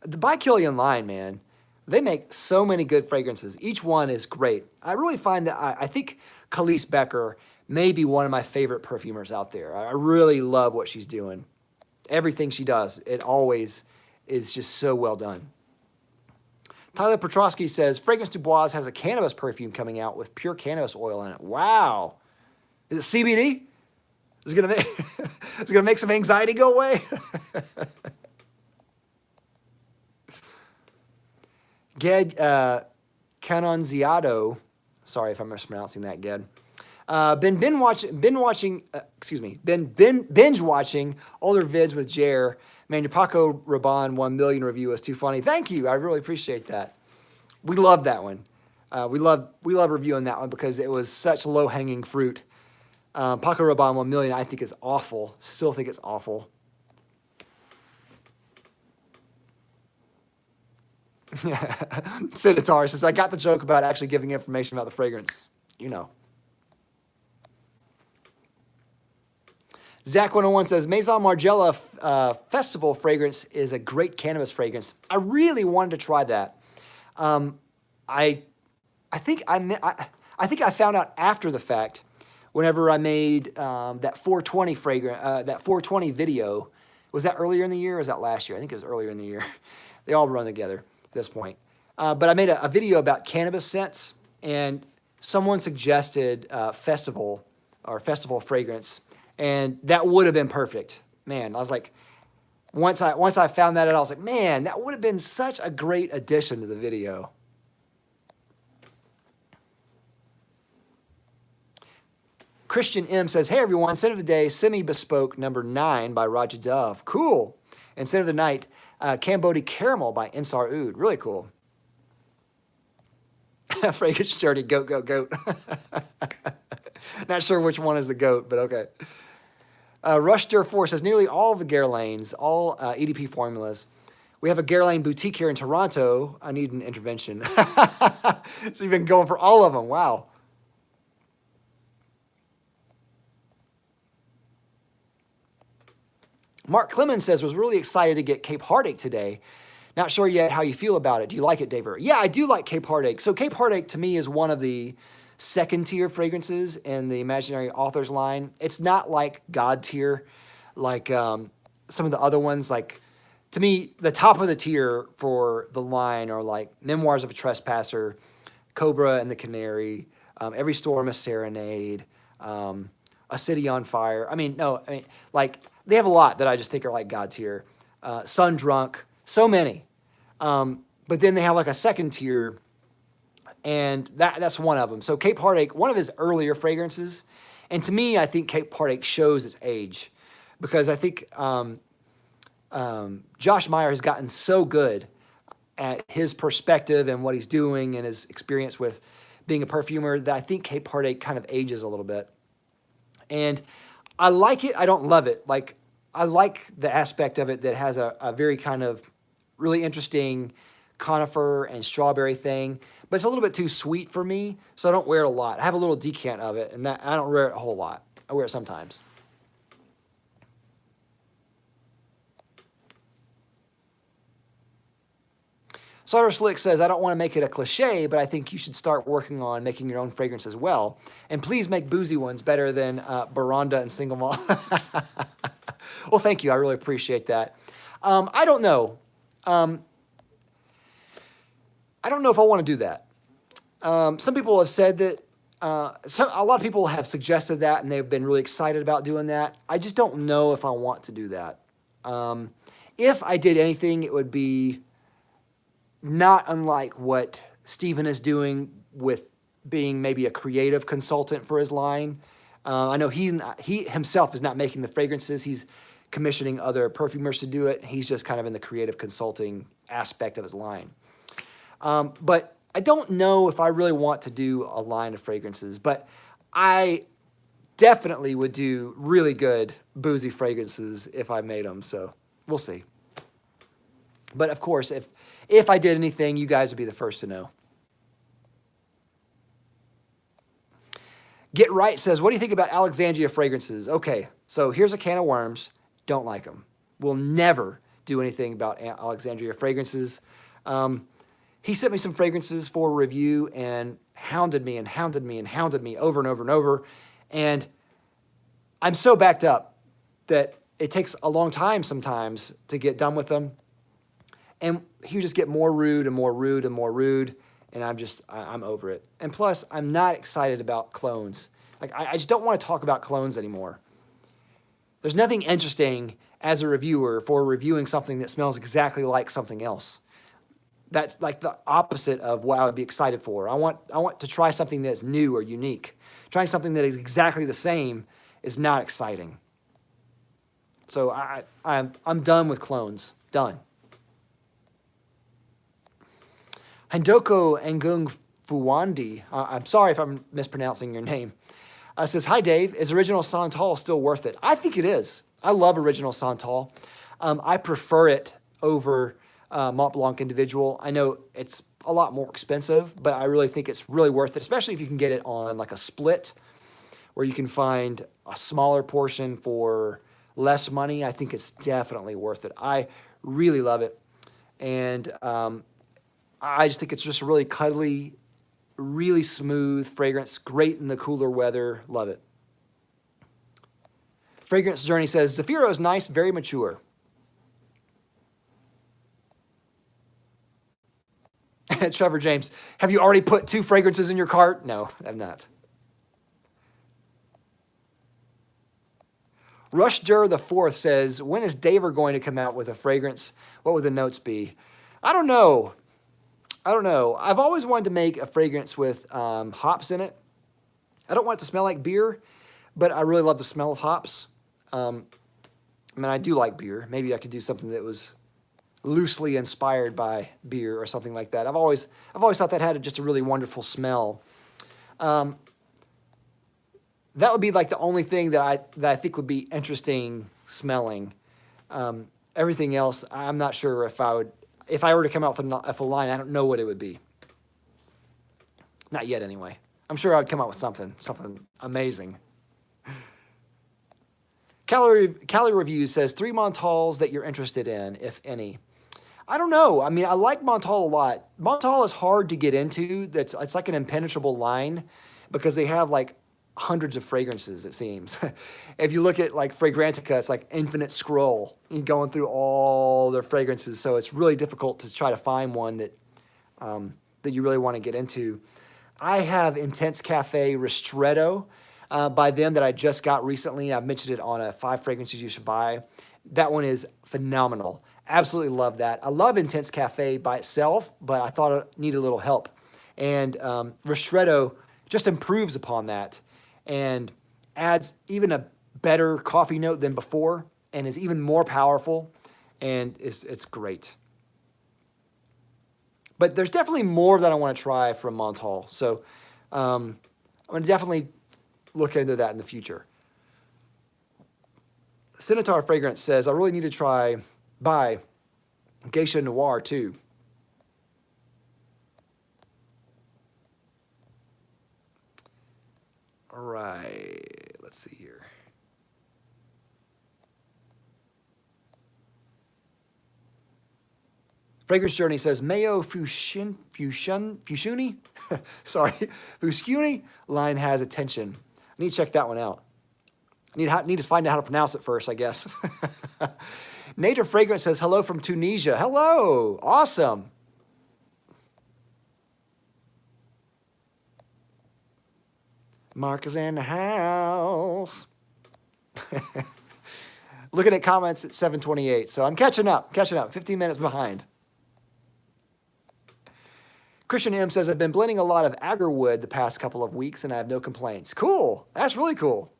The By Killian line, man, they make so many good fragrances. Each one is great. I really find that I think Khalees Becker may be one of my favorite perfumers out there. I really love what she's doing. Everything she does, it always is just so well done. Tyler Petrosky says, Fragrance Du Bois has a cannabis perfume coming out with pure cannabis oil in it. Wow. Is it CBD? Is it gonna make, is it gonna make some anxiety go away? Ged Canonziado, sorry if I'm mispronouncing that, Ged. Been binge watching older vids with Jer. Man, your Paco Rabanne 1 million review was too funny. Thank you. I really appreciate that. We love that one. We love reviewing that one because it was such low-hanging fruit. Paco Rabanne 1 million I think is awful. Still think it's awful. Sinitar says, I got the joke about actually giving information about the fragrance. You know. Zach101 says, Maison Margiela Festival fragrance is a great cannabis fragrance. I really wanted to try that. I think I found out after the fact whenever I made that 420 fragrance, that 420 video. Was that earlier in the year or was that last year? I think it was earlier in the year. They all run together at this point. But I made a video about cannabis scents, and someone suggested festival fragrance. And that would have been perfect. Man, I was like, once I found that out, I was like, man, that would have been such a great addition to the video. Christian M says, hey everyone, scent of the day, Semi-Bespoke number 9 by Roja Dove. Cool. And scent of the night, Cambodia Caramel by Ensar Oud. Really cool. Fragrance Journey, goat, goat, goat. Not sure which one is the goat, but okay. Rushter 4 says, nearly all of the Guerlains, all EDP formulas. We have a Guerlain boutique here in Toronto. I need an intervention. So you've been going for all of them. Wow. Mark Clemens says, was really excited to get Cape Heartache today. Not sure yet how you feel about it. Do you like it, David? Yeah, I do like Cape Heartache. So Cape Heartache to me is one of the second tier fragrances in the Imaginary Authors line. It's not like God tier, like some of the other ones. Like, to me, the top of the tier for the line are like Memoirs of a Trespasser, Cobra and the Canary, Every Storm a Serenade, A City on Fire. Like, they have a lot that I just think are like God tier. Sun Drunk, so many. But then they have like a second tier, and that's one of them. So Cape Heartache, one of his earlier fragrances, and to me, I think Cape Heartache shows its age, because I think Josh Meyer has gotten so good at his perspective and what he's doing and his experience with being a perfumer that I think Cape Heartache kind of ages a little bit. And I like it. I don't love it. Like, I like the aspect of it that has a very kind of really interesting conifer and strawberry thing, but it's a little bit too sweet for me, so I don't wear it a lot. I have a little decant of it, and that I don't wear it a whole lot. I wear it sometimes. Sauter Slick says, I don't want to make it a cliche, but I think you should start working on making your own fragrance as well. And please make boozy ones better than Baranda and Single Malt. Well, thank you. I really appreciate that. I don't know. I don't know if I want to do that. Some people have said that, a lot of people have suggested that, and they've been really excited about doing that. I just don't know if I want to do that. If I did anything, it would be not unlike what Stephen is doing with being maybe a creative consultant for his line. I know he himself is not making the fragrances. He's commissioning other perfumers to do it. He's just kind of in the creative consulting aspect of his line. But I don't know if I really want to do a line of fragrances, but I definitely would do really good boozy fragrances if I made them. So we'll see. But of course, if I did anything, you guys would be the first to know. Get Right says, what do you think about Alexandria fragrances? Okay, so here's a can of worms. Don't like them. We'll never do anything about Alexandria fragrances. He sent me some fragrances for review and hounded me and hounded me and hounded me over and over and over. And I'm so backed up that it takes a long time sometimes to get done with them. And he would just get more rude and more rude and more rude. And I'm over it. And plus, I'm not excited about clones. Like, I just don't want to talk about clones anymore. There's nothing interesting as a reviewer for reviewing something that smells exactly like something else. That's like the opposite of what I would be excited for. I want to try something that's new or unique. Trying something that is exactly the same is not exciting. So I'm done with clones. Done. Handoko Ngung Fuwandi, I'm sorry if I'm mispronouncing your name, says, hi, Dave. Is original Santal still worth it? I think it is. I love original Santal. I prefer it over Mont Blanc Individual. I know it's a lot more expensive, but I really think it's really worth it, especially if you can get it on like a split where you can find a smaller portion for less money. I think it's definitely worth it. I really love it. And I just think it's just a really cuddly, really smooth fragrance. Great in the cooler weather. Love it. Fragrance Journey says, Zafiro is nice, very mature. Trevor James, have you already put 2 fragrances in your cart? No, I've not. Rushdur the Fourth says, when is Daver going to come out with a fragrance? What would the notes be? I don't know. I've always wanted to make a fragrance with hops in it. I don't want it to smell like beer, but I really love the smell of hops. I do like beer. Maybe I could do something that was loosely inspired by beer or something like that. I've always thought that had just a really wonderful smell. That would be like the only thing that I think would be interesting smelling. Everything else, I'm not sure if I were to come out with a line, I don't know what it would be. Not yet, anyway. I'm sure I would come out with something amazing. Calorie Review says 3 Montals that you're interested in, if any. I don't know. I mean, I like Montal a lot. Montal is hard to get into. It's like an impenetrable line because they have like hundreds of fragrances, it seems. If you look at like Fragrantica, it's like infinite scroll. You're going through all their fragrances, so it's really difficult to try to find one that you really want to get into. I have Intense Cafe Ristretto by them that I just got recently. I've mentioned it on a 5 fragrances you should buy. That one is phenomenal. Absolutely love that. I love Intense Cafe by itself, but I thought it needed a little help. And Ristretto just improves upon that and adds even a better coffee note than before and is even more powerful, and it's great. But there's definitely more that I want to try from Montal. So I'm going to definitely look into that in the future. Centaur Fragrance says, I really need to buy Geisha Noir too. All right, let's see here. Fragrance Journey says Mayo Fushuni, sorry, Fuscuni line has attention. I need to check that one out. I need to find out how to pronounce it first, I guess. Nature Fragrance says hello from Tunisia. Hello, awesome. Mark is in the house. Looking at comments at 7:28, so I'm catching up, 15 minutes behind. Christian M says, I've been blending a lot of agarwood the past couple of weeks and I have no complaints. Cool, that's really cool.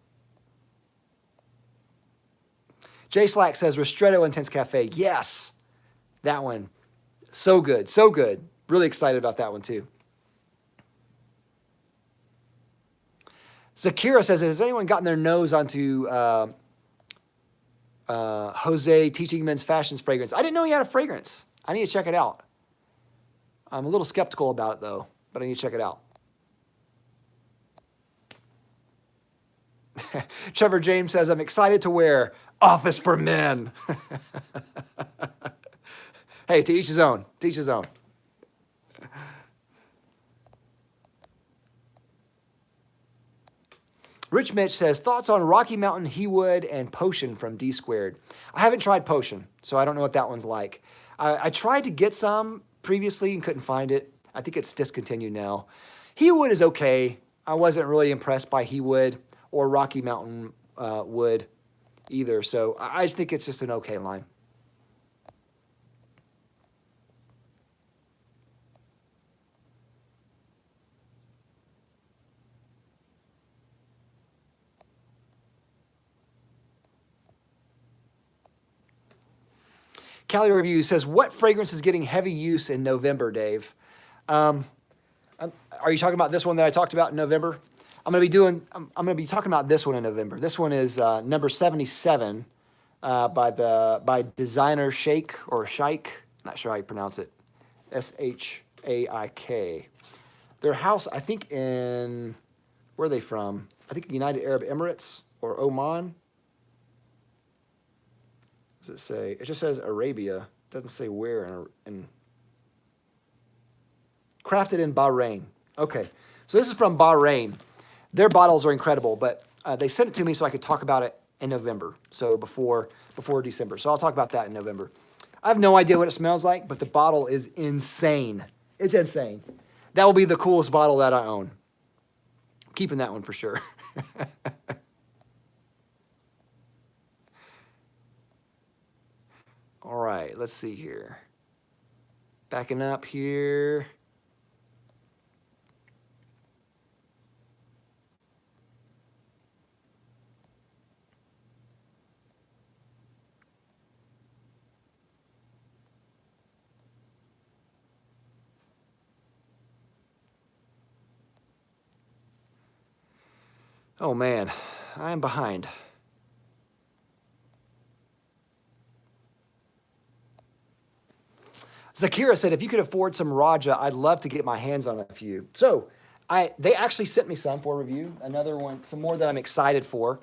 Jay Slack says, Ristretto Intense Cafe. Yes, that one. So good, so good. Really excited about that one too. Zakira says, has anyone gotten their nose onto Jose Teaching Men's Fashions fragrance? I didn't know he had a fragrance. I need to check it out. I'm a little skeptical about it though, but I need to check it out. Trevor James says, I'm excited to wear Office for Men. Hey, to each his own. To each his own. Rich Mitch says, thoughts on Rocky Mountain, He Wood, and Potion from D Squared. I haven't tried Potion, so I don't know what that one's like. I tried to get some previously and couldn't find it. I think it's discontinued now. He Wood is okay. I wasn't really impressed by He Wood or Rocky Mountain Wood either, so I just think it's just an okay line. Cali Review says, what fragrance is getting heavy use in November, Dave? Are you talking about this one that I talked about in November? I'm gonna be talking about this one in November. This one is number 77 by Designer Shake or Shike. Not sure how you pronounce it. Shaik. Their house, I think where are they from? I think United Arab Emirates or Oman. Does it say? It just says Arabia. It doesn't say where. Crafted in Bahrain. Okay, so this is from Bahrain. Their bottles are incredible, but they sent it to me so I could talk about it in November, so before December. So I'll talk about that in November. I have no idea what it smells like, but the bottle is insane. It's insane. That will be the coolest bottle that I own. I'm keeping that one for sure. All right, let's see here. Backing up here. Oh man, I am behind. Zakira said, if you could afford some Roja, I'd love to get my hands on a few. So they actually sent me some for review. Another one, some more that I'm excited for.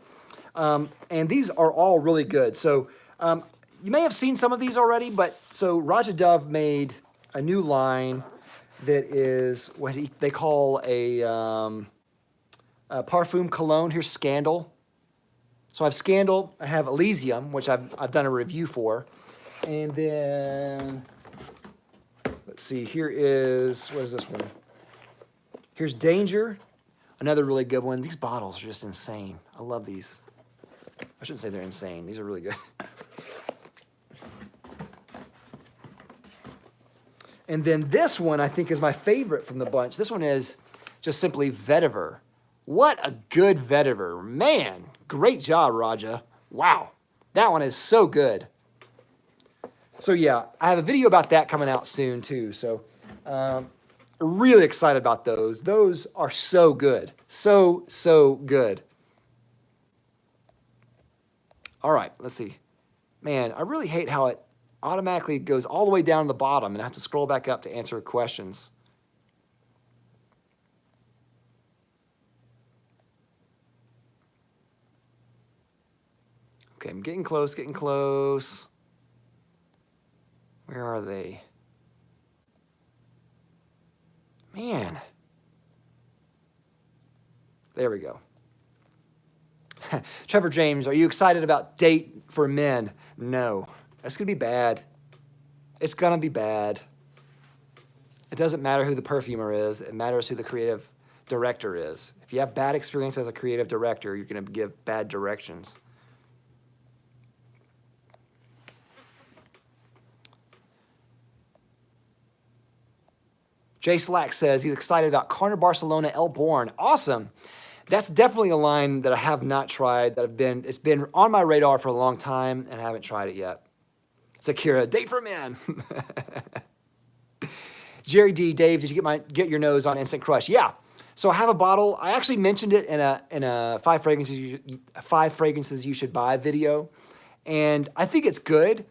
And these are all really good. So you may have seen some of these already, but so Roja Dove made a new line that is what they call a parfum cologne. Here's Scandal. So I have Scandal. I have Elysium, which I've done a review for. And then, let's see, here is, what is this one? Here's Danger, another really good one. These bottles are just insane. I love these. I shouldn't say they're insane. These are really good. And then this one I think is my favorite from the bunch. This one is just simply vetiver. What a good vetiver. Man, great job, Roja. Wow, that one is so good. So yeah, I have a video about that coming out soon too. So really excited about those. Those are so good. So good. All right, let's see. Man, I really hate how it automatically goes all the way down to the bottom and I have to scroll back up to answer questions. Okay, I'm getting close, getting close. Where are they? Man. There we go. Trevor James, are you excited about Date for Men? No. That's going to be bad. It's going to be bad. It doesn't matter who the perfumer is. It matters who the creative director is. If you have bad experience as a creative director, you're going to give bad directions. Jay Slack says he's excited about Carner Barcelona El Born. Awesome. That's definitely a line that I have not tried, it's been on my radar for a long time, and I haven't tried it yet. Zakira, Date for Men. Jerry D, Dave, did you get your nose on Instant Crush? Yeah. So I have a bottle. I actually mentioned it in a five fragrances you should buy video, and I think it's good.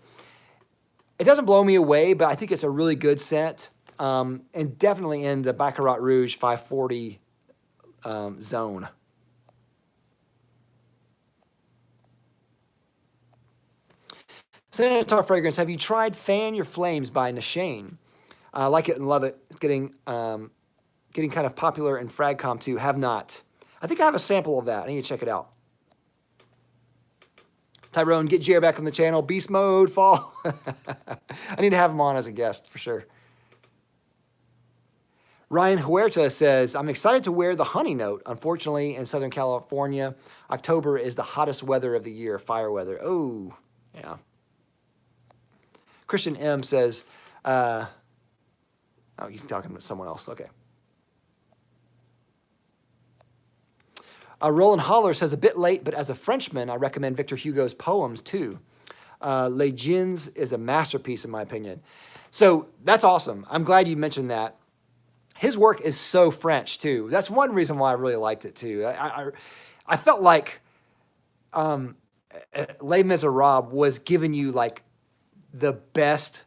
It doesn't blow me away, but I think it's a really good scent, and definitely in the Baccarat Rouge 540 zone. Senator Fragrance, have you tried Fan Your Flames by Nashane? I like it and love it. It's getting kind of popular in Fragcom too. Have not. I think I have a sample of that. I need to check it out. Tyrone, get Jer back on the channel. Beast mode, fall. I need to have him on as a guest for sure. Ryan Huerta says, I'm excited to wear the honey note. Unfortunately, in Southern California, October is the hottest weather of the year, fire weather. Oh, yeah. Christian M says, oh, he's talking about someone else. Okay. Roland Holler says, a bit late, but as a Frenchman, I recommend Victor Hugo's poems too. Les Gens is a masterpiece in my opinion. So that's awesome. I'm glad you mentioned that. His work is so French too. That's one reason why I really liked it too. I felt like Les Miserables was giving you like the best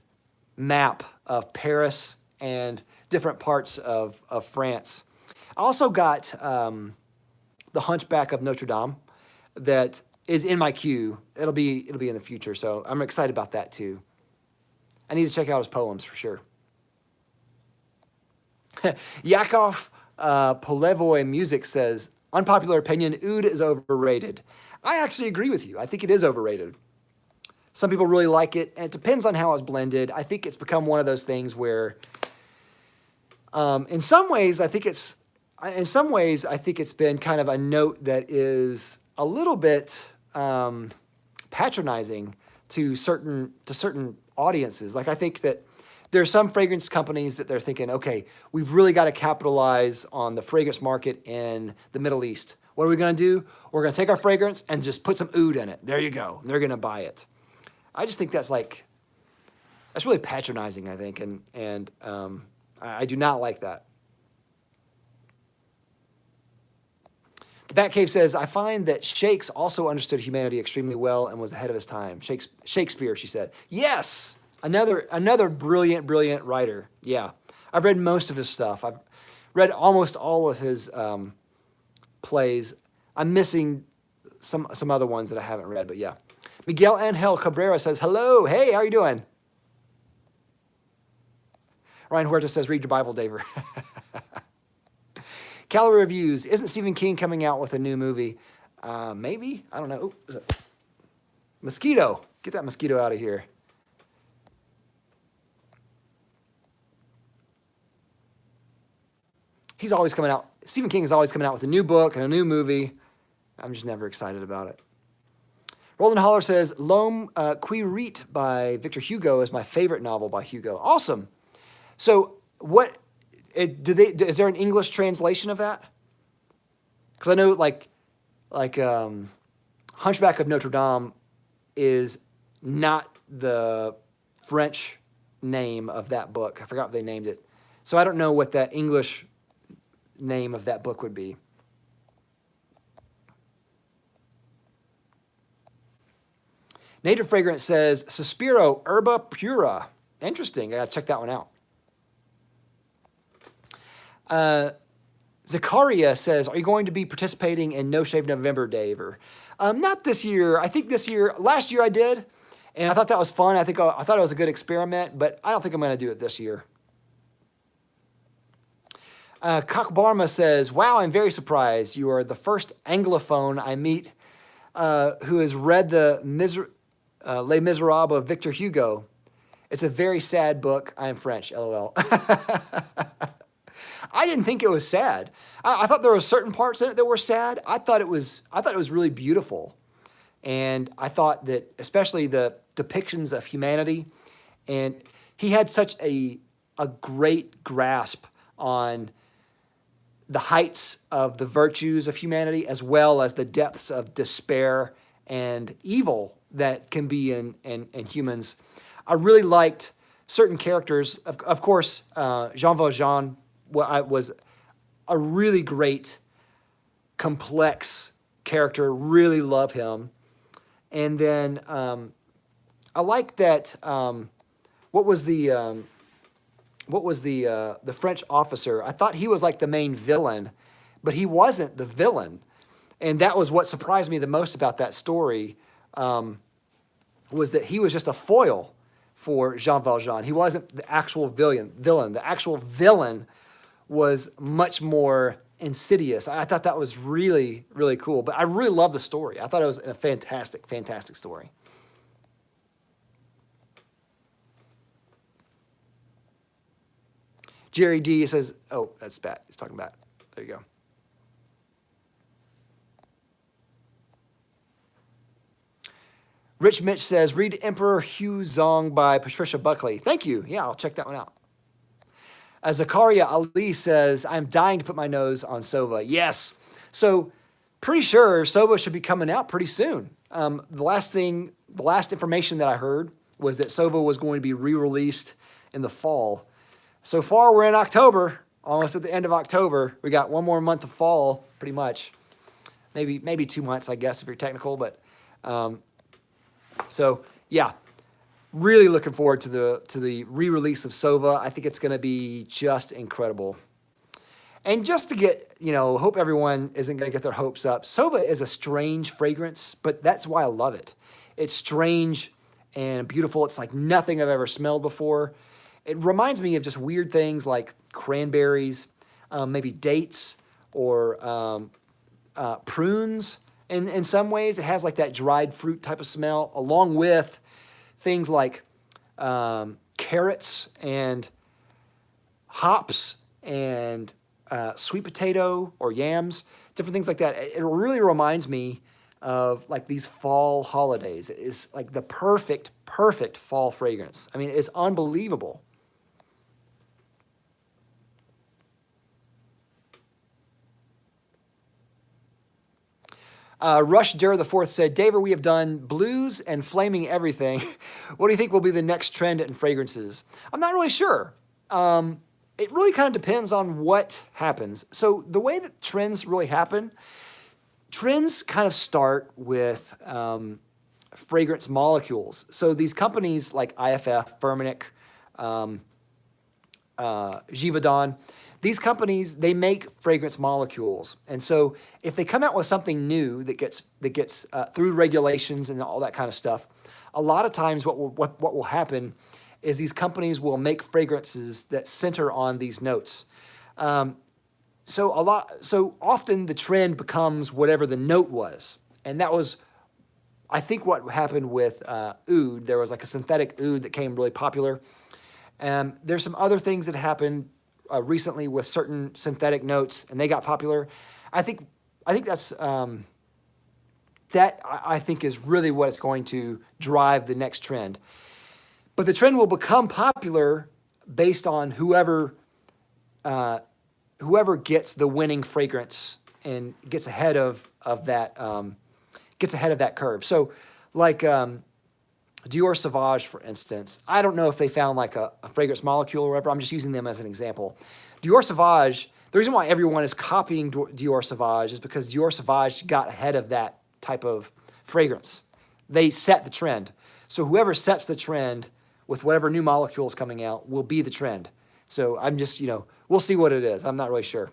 map of Paris and different parts of France. I also got The Hunchback of Notre Dame that is in my queue. It'll be in the future, so I'm excited about that too. I need to check out his poems for sure. Yakov Polevoy Music says, unpopular opinion, oud is overrated. I actually agree with you. I think it is overrated. Some people really like it, and it depends on how it's blended. I think it's become one of those things where, in some ways, I think it's been kind of a note that is a little bit patronizing to certain audiences. Like I think that there are some fragrance companies that they're thinking, okay, we've really got to capitalize on the fragrance market in the Middle East. What are we going to do? We're going to take our fragrance and just put some oud in it. There you go. They're going to buy it. I just think that's really patronizing, I think, and I do not like that. The Batcave says, I find that Shakes also understood humanity extremely well and was ahead of his time. Shakespeare, she said. Yes, another brilliant writer. Yeah, I've read most of his stuff. I've read almost all of his plays. I'm missing some other ones that I haven't read, but yeah. Miguel Angel Cabrera says, hello, hey, how are you doing? Ryan Huerta says, read your Bible, Daver. Calorie Reviews, isn't Stephen King coming out with a new movie? Maybe, I don't know. Ooh, mosquito, get that mosquito out of here. He's always coming out, Stephen King is always coming out with a new book and a new movie. I'm just never excited about it. Roland Holler says, L'Homme qui rit by Victor Hugo is my favorite novel by Hugo. Awesome. So is there an English translation of that? Because I know like Hunchback of Notre Dame is not the French name of that book. I forgot what they named it. So I don't know what that English name of that book would be. Native Fragrance says, Suspiro Herba Pura. Interesting. I got to check that one out. Zakaria says, are you going to be participating in No Shave November, Dave? Not this year. I think last year I did, and I thought that was fun. I thought it was a good experiment, but I don't think I'm going to do it this year. Kak Barma says, wow, I'm very surprised. You are the first Anglophone I meet who has read the Les Miserables of Victor Hugo. It's a very sad book. I am French, LOL. I didn't think it was sad. I thought there were certain parts in it that were sad. I thought it was really beautiful. And I thought that especially the depictions of humanity, and he had such a great grasp on the heights of the virtues of humanity as well as the depths of despair and evil that can be in humans. I really liked certain characters. Of course, Jean Valjean was a really great, complex character. Really love him. And then I like that. What was the French officer? I thought he was like the main villain, but he wasn't the villain, and that was what surprised me the most about that story. was that he was just a foil for Jean Valjean. He wasn't the actual villain. The actual villain was much more insidious. I thought that was really, really cool. But I really love the story. I thought it was a fantastic, fantastic story. Jerry D says, oh, that's Bat. He's talking about. There you go. Rich Mitch says, read Emperor Hu Zong by Patricia Buckley. Thank you. Yeah, I'll check that one out. Zakaria Ali says, I'm dying to put my nose on Sova. Yes. So pretty sure Sova should be coming out pretty soon. The last information that I heard was that Sova was going to be re-released in the fall. So far, we're in October, almost at the end of October. We got one more month of fall, pretty much. Maybe 2 months, I guess, if you're technical. But so yeah, really looking forward to the re-release of Sova. I think it's going to be just incredible. And just to get, hope everyone isn't going to get their hopes up. Sova is a strange fragrance, but that's why I love it. It's strange and beautiful. It's like nothing I've ever smelled before. It reminds me of just weird things like cranberries, maybe dates, or prunes. In some ways, it has like that dried fruit type of smell, along with things like carrots and hops and sweet potato or yams, different things like that. It really reminds me of like these fall holidays. It's like the perfect fall fragrance. I mean, it's unbelievable. Rush Durr the Fourth said, David, we have done blues and flaming everything. What do you think will be the next trend in fragrances? I'm not really sure. It really kind of depends on what happens. So the way that trends really happen, trends kind of start with fragrance molecules. So these companies like IFF, Firmenich, Givaudan, these companies, they make fragrance molecules. And so if they come out with something new that gets through regulations and all that kind of stuff, a lot of times what will happen is these companies will make fragrances that center on these notes. So often the trend becomes whatever the note was. And that was, I think, what happened with oud. There was like a synthetic oud that came really popular. There's some other things that happened recently with certain synthetic notes, and they got popular. I think that's that I think is really what is going to drive the next trend. But the trend will become popular based on whoever gets the winning fragrance and gets ahead of that curve. So, like Dior Sauvage, for instance, I don't know if they found like a fragrance molecule or whatever. I'm just using them as an example. Dior Sauvage, the reason why everyone is copying Dior Sauvage is because Dior Sauvage got ahead of that type of fragrance. They set the trend. So whoever sets the trend with whatever new molecule is coming out will be the trend. So I'm just, we'll see what it is. I'm not really sure.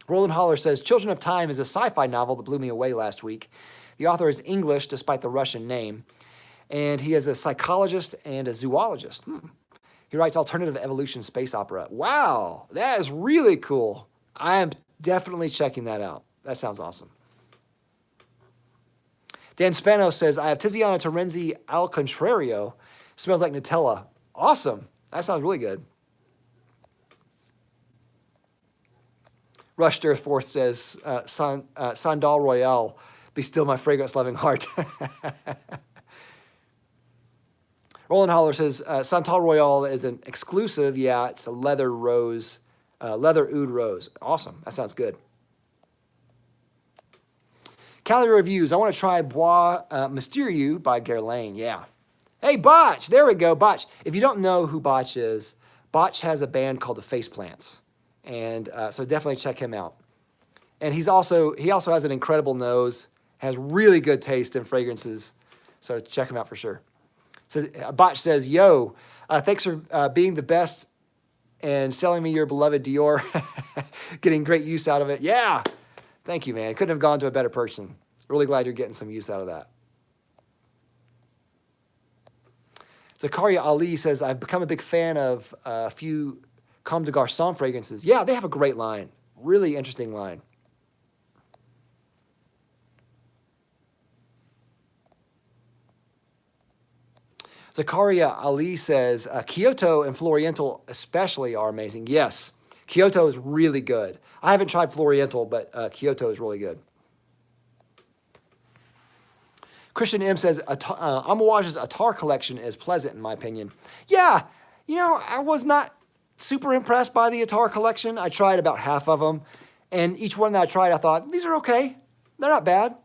Roland Holler says, Children of Time is a sci-fi novel that blew me away last week. The author is English, despite the Russian name, and he is a psychologist and a zoologist. He writes alternative evolution space opera. Wow, that is really cool. I am definitely checking that out. That sounds awesome. Dan Spano says, I have Tiziana Terenzi al contrario. Smells like Nutella. Awesome. That sounds really good. Rush Forth says, Sandal Royale. Be still my fragrance-loving heart. Roland Holler says, Santal Royale is an exclusive. Yeah, it's a leather oud rose. Awesome. That sounds good. Calorie reviews. I want to try Bois Mysterieux by Guerlain. Yeah. Hey, Botch. There we go. Botch. If you don't know who Botch is, Botch has a band called the Faceplants. And so definitely check him out. And he also has an incredible nose, has really good taste in fragrances. So check him out for sure. So Botch says, yo, thanks for being the best and selling me your beloved Dior. Getting great use out of it. Yeah. Thank you, man. Couldn't have gone to a better person. Really glad you're getting some use out of that. Zakaria Ali says, I've become a big fan of a few Comme des Garçons fragrances. Yeah, they have a great line. Really interesting line. Zakaria Ali says, Kyoto and Floriental especially are amazing. Yes, Kyoto is really good. I haven't tried Floriental, but Kyoto is really good. Christian M says, Amouage's Attar collection is pleasant in my opinion. Yeah, I was not super impressed by the Attar collection. I tried about half of them, and each one that I tried, I thought, these are okay. They're not bad.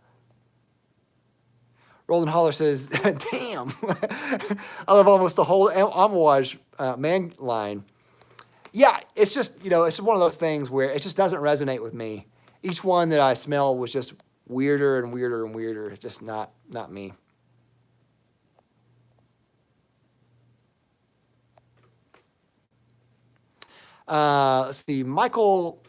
Roland Holler says, damn, I love almost the whole Amouage man line. Yeah, it's just, it's one of those things where it just doesn't resonate with me. Each one that I smell was just weirder and weirder and weirder. It's just not me. Let's see. Michael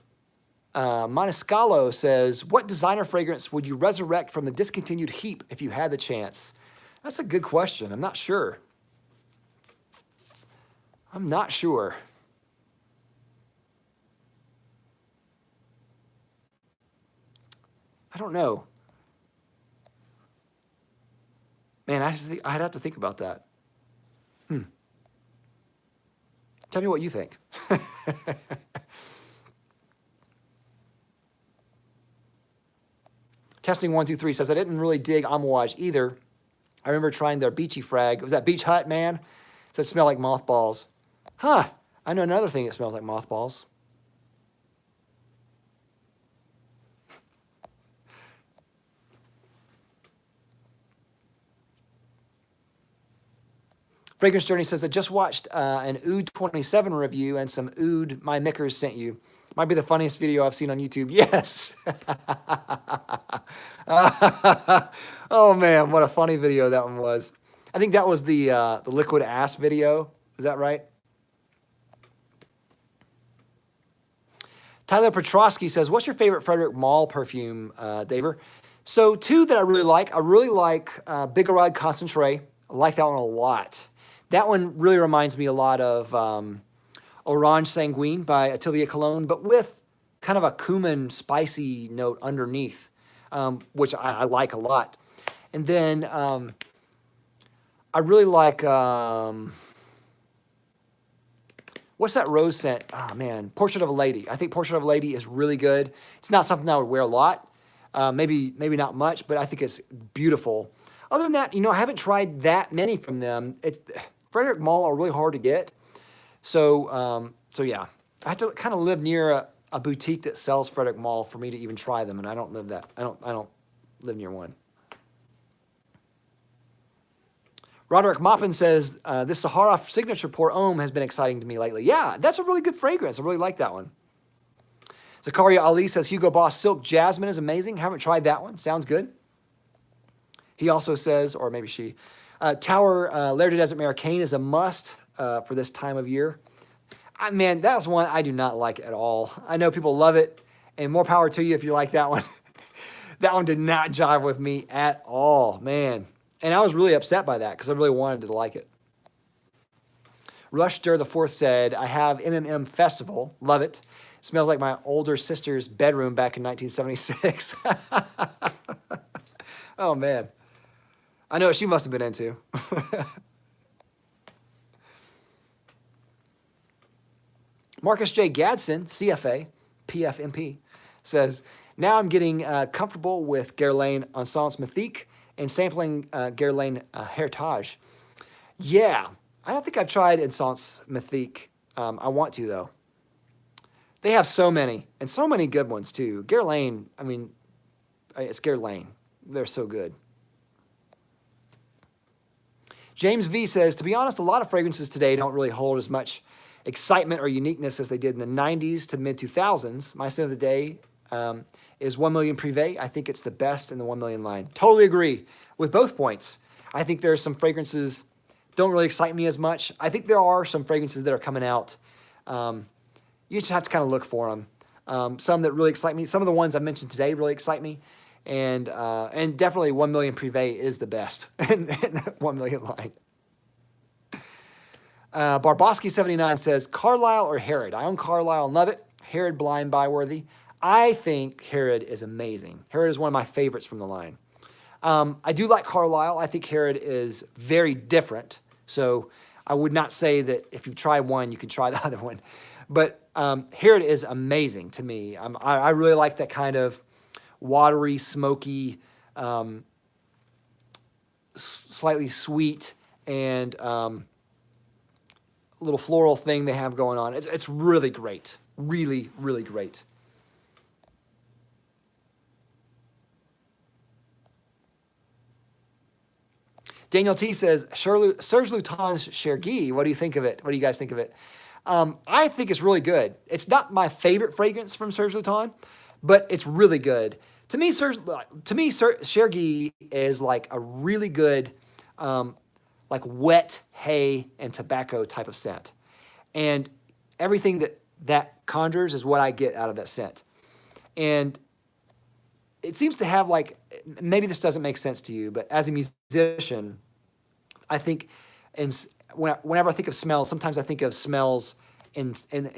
Maniscalco says, what designer fragrance would you resurrect from the discontinued heap if you had the chance? That's a good question. I'm not sure. I don't know. Man, I'd have to think about that. Tell me what you think. Testing 1, 2, 3 says, I didn't really dig Amouage either. I remember trying their Beachy Frag. Was that Beach Hut, man? So it smelled like mothballs. Huh. I know another thing that smells like mothballs. Fragrance Journey says, I just watched an Oud 27 review and some Oud my Mickers sent you. Might be the funniest video I've seen on YouTube. Yes. Oh, man, what a funny video that one was. I think that was the liquid ass video. Is that right? Tyler Petrosky says, what's your favorite Frederic Malle perfume, Daver? So two that I really like. I really like Bigarade Concentré. I like that one a lot. That one really reminds me a lot of Orange Sanguine by Atelier Cologne, but with kind of a cumin spicy note underneath, which I like a lot. And then I really like, what's that rose scent? Oh, man, Portrait of a Lady. I think Portrait of a Lady is really good. It's not something I would wear a lot, maybe not much, but I think it's beautiful. Other than that, I haven't tried that many from them. Frederic Malle are really hard to get. So yeah, I have to kind of live near a boutique that sells Frederic Malle for me to even try them, and I don't live that. I don't live near one. Roderick Moppin says, this Sahara Signature Pour Homme has been exciting to me lately. Yeah, that's a really good fragrance. I really like that one. Zakaria Ali says, Hugo Boss Silk Jasmine is amazing. Haven't tried that one. Sounds good. He also says, or maybe she, Tower L'air de Desert Americaine is a must for this time of year. Man, that's one I do not like at all. I know people love it, and more power to you if you like that one. That one did not jive with me at all, man. And I was really upset by that because I really wanted to like it. Rush Dur the Fourth said, I have MMM Festival. Love it. Smells like my older sister's bedroom back in 1976. Oh, man. I know what she must have been into. Marcus J. Gadsden, CFA, PFMP, says, now I'm getting comfortable with Guerlain Encens Mythique and sampling Guerlain Heritage. Yeah, I don't think I've tried Encens Mythique. I want to, though. They have so many, and so many good ones, too. Guerlain, I mean, it's Guerlain. They're so good. James V says, to be honest, a lot of fragrances today don't really hold as much excitement or uniqueness as they did in the 90s to mid-2000s. My scent of the day is 1 Million Privé. I think it's the best in the 1 Million line. Totally agree with both points. I think there's some fragrances don't really excite me as much. I think there are some fragrances that are coming out. You just have to kind of look for them. Some that really excite me. Some of the ones I mentioned today really excite me. And definitely 1 million Privé is the best in that 1 million line. Barboski79 says, Carlisle or Herod? I own Carlisle and love it. Herod blind buy worthy. I think Herod is amazing. Herod is one of my favorites from the line. I do like Carlisle. I think Herod is very different. So I would not say that if you try one, you can try the other one. But Herod is amazing to me. I really like that kind of watery, smoky, slightly sweet, and little floral thing they have going on. It's really great. Really, really great. Daniel T says, Serge Luton's Chergui, what do you think of it? What do you guys think of it? I think it's really good. It's not my favorite fragrance from Serge Luton, but it's really good. To me, Chergui is like a really good, like wet hay and tobacco type of scent. And everything that conjures is what I get out of that scent. And it seems to have like, maybe this doesn't make sense to you, but as a musician, I think, whenever I think of smells, sometimes I think of smells in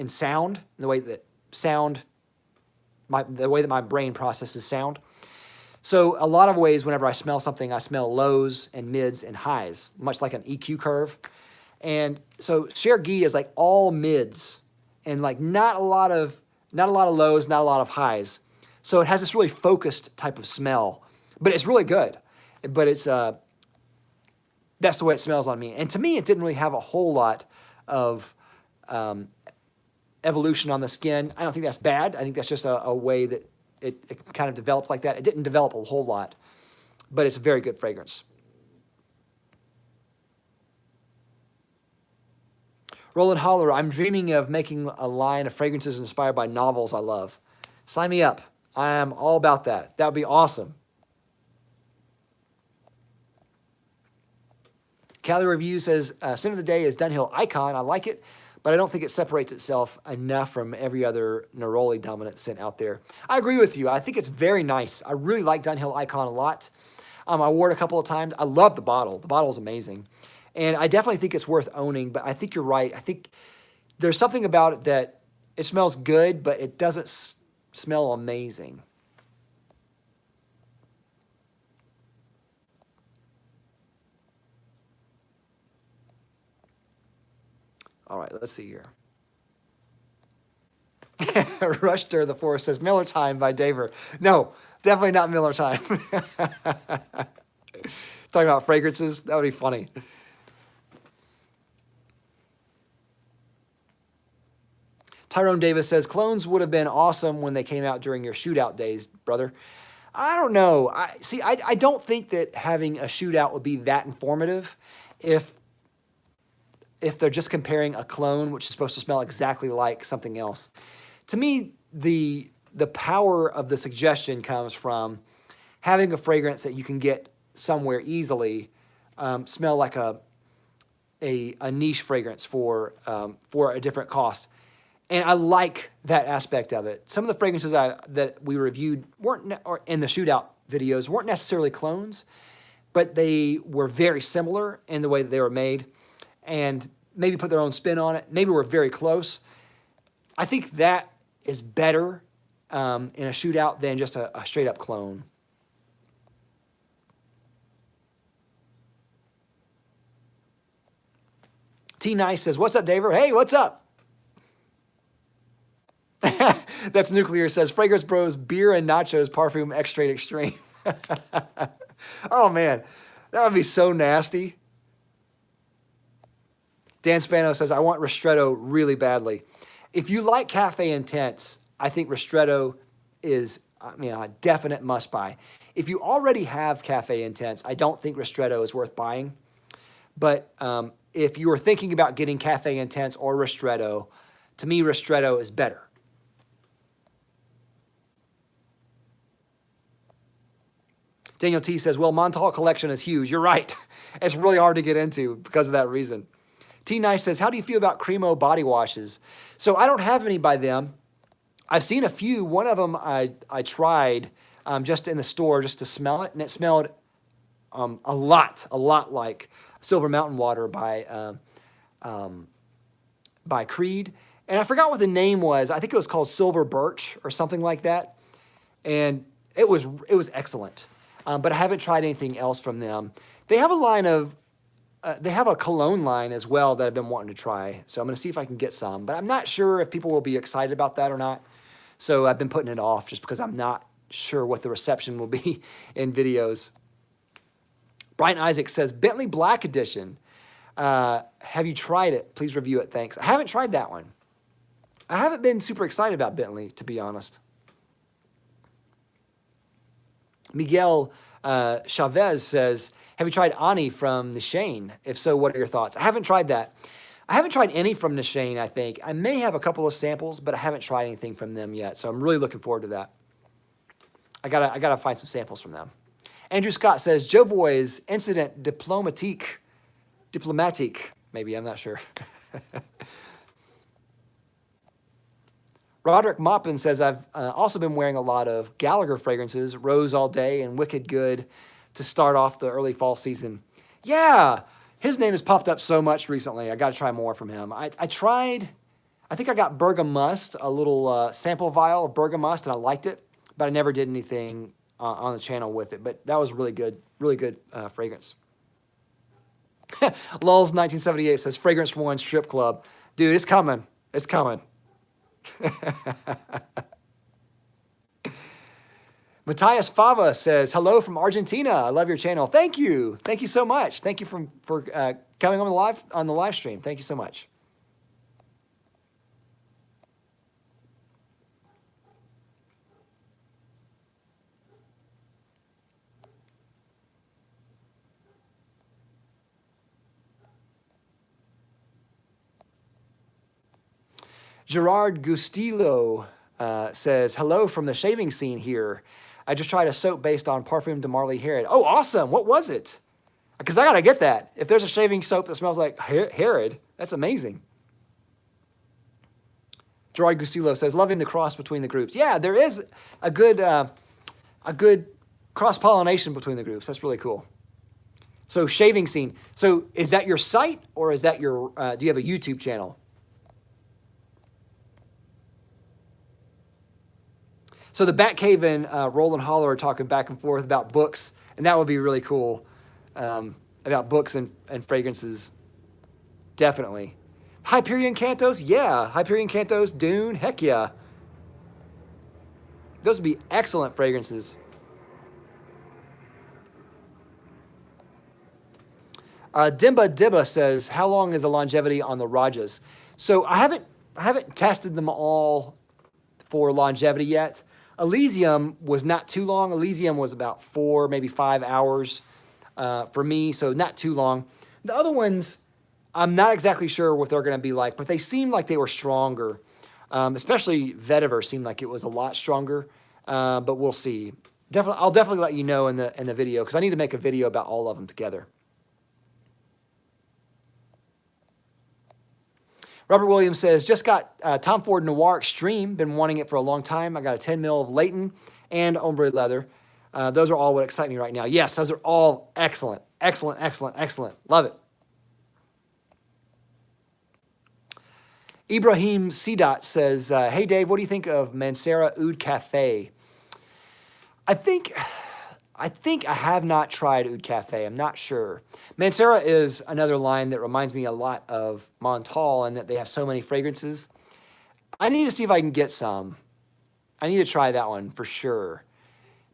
sound, the way that my brain processes sound. So a lot of ways, whenever I smell something, I smell lows and mids and highs, much like an EQ curve. And so Chergui is like all mids and like not a lot of lows, not a lot of highs. So it has this really focused type of smell, but it's really good. But it's that's the way it smells on me. And to me, it didn't really have a whole lot of evolution on the skin. I don't think that's bad. I think that's just a way that it kind of developed like that. It didn't develop a whole lot, but it's a very good fragrance. Roland Holler, I'm dreaming of making a line of fragrances inspired by novels I love. Sign me up. I am all about that. That would be awesome. Cali Review says, scent of the day is Dunhill Icon. I like it, but I don't think it separates itself enough from every other neroli dominant scent out there. I agree with you. I think it's very nice. I really like Dunhill Icon a lot. I wore it a couple of times. I love the bottle. The bottle is amazing. And I definitely think it's worth owning, but I think you're right. I think there's something about it that it smells good, but it doesn't smell amazing. All right, let's see here. Rushter the Forest says, Miller Time by Daver. No, definitely not Miller Time. Talking about fragrances, that would be funny. Tyrone Davis says, clones would have been awesome when they came out during your shootout days, brother. I don't know. I don't think that having a shootout would be that informative if they're just comparing a clone, which is supposed to smell exactly like something else. To me, the power of the suggestion comes from having a fragrance that you can get somewhere easily, smell like a niche fragrance for a different cost. And I like that aspect of it. Some of the fragrances that we reviewed or in the shootout videos weren't necessarily clones, but they were very similar in the way that they were made and maybe put their own spin on it. Maybe we're very close. I think that is better in a shootout than just a straight up clone. T Nice says, what's up, Daver? Hey, what's up? That's Nuclear says, Fragrance Bros, beer and nachos, parfum, extra extreme. Oh, man. That would be so nasty. Dan Spano says, I want Ristretto really badly. If you like Cafe Intense, I think Ristretto is a definite must buy. If you already have Cafe Intense, I don't think Ristretto is worth buying. But if you are thinking about getting Cafe Intense or Ristretto, to me, Ristretto is better. Daniel T says, well, Montal collection is huge. You're right. It's really hard to get into because of that reason. T Nice says, how do you feel about Cremo body washes? So I don't have any by them. I've seen a few. One of them I tried, just in the store just to smell it, and it smelled a lot like Silver Mountain Water by Creed. And I forgot what the name was. I think it was called Silver Birch or something like that. And it was excellent. But I haven't tried anything else from them. They have a line of, they have a cologne line as well that I've been wanting to try. So I'm going to see if I can get some. But I'm not sure if people will be excited about that or not. So I've been putting it off just because I'm not sure what the reception will be in videos. Brian Isaac says, Bentley Black Edition. Have you tried it? Please review it. Thanks. I haven't tried that one. I haven't been super excited about Bentley, to be honest. Miguel Chavez says, have you tried Ani from Nishane? If so, what are your thoughts? I haven't tried that. I haven't tried any from Nishane, I think. I may have a couple of samples, but I haven't tried anything from them yet. So I'm really looking forward to that. I gotta find some samples from them. Andrew Scott says, Jovoy's Incident Diplomatique, maybe, I'm not sure. Roderick Moppin says, I've also been wearing a lot of Gallagher fragrances, Rose All Day and Wicked Good, to start off the early fall season. Yeah, his name has popped up so much recently. I got to try more from him. I tried, I think I got Bergamust, a little sample vial of Bergamust, and I liked it, but I never did anything on the channel with it. But that was really good fragrance. Lulz 1978 says, Fragrance One Strip Club. Dude, it's coming. It's coming. Matthias Fava says, hello from Argentina. I love your channel. Thank you. Thank you so much. Thank you for coming on the live stream. Thank you so much. Gerard Gustillo says, hello from the shaving scene here. I just tried a soap based on Parfum de Marly Herod. Oh, awesome. What was it? Because I got to get that. If there's a shaving soap that smells like Herod, that's amazing. Gerard Gustillo says, loving the cross between the groups. Yeah, there is a good cross-pollination between the groups. That's really cool. So shaving scene. So is that your site or is that your, do you have a YouTube channel? So the Batcave and Roland Holler are talking back and forth about books, and that would be really cool, about books and fragrances, definitely. Hyperion Cantos, yeah. Hyperion Cantos, Dune, heck yeah. Those would be excellent fragrances. Dimba Dibba says, how long is the longevity on the Rajas? So I haven't tested them all for longevity yet. Elysium was not too long. Elysium was about 4, maybe 5 hours for me, so not too long. The other ones, I'm not exactly sure what they're going to be like, but they seemed like they were stronger. Especially Vetiver seemed like it was a lot stronger, but we'll see. I'll definitely let you know in the video because I need to make a video about all of them together. Robert Williams says, just got Tom Ford Noir Extreme. Been wanting it for a long time. I got a 10 mil of Leighton and ombre leather. Those are all what excite me right now. Yes, those are all excellent. Excellent, excellent, excellent. Love it. Ibrahim Sidat says, hey, Dave, what do you think of Mancera Oud Cafe? I think I have not tried Oud Cafe. I'm not sure. Mancera is another line that reminds me a lot of Montal and that they have so many fragrances. I need to see if I can get some. I need to try that one for sure.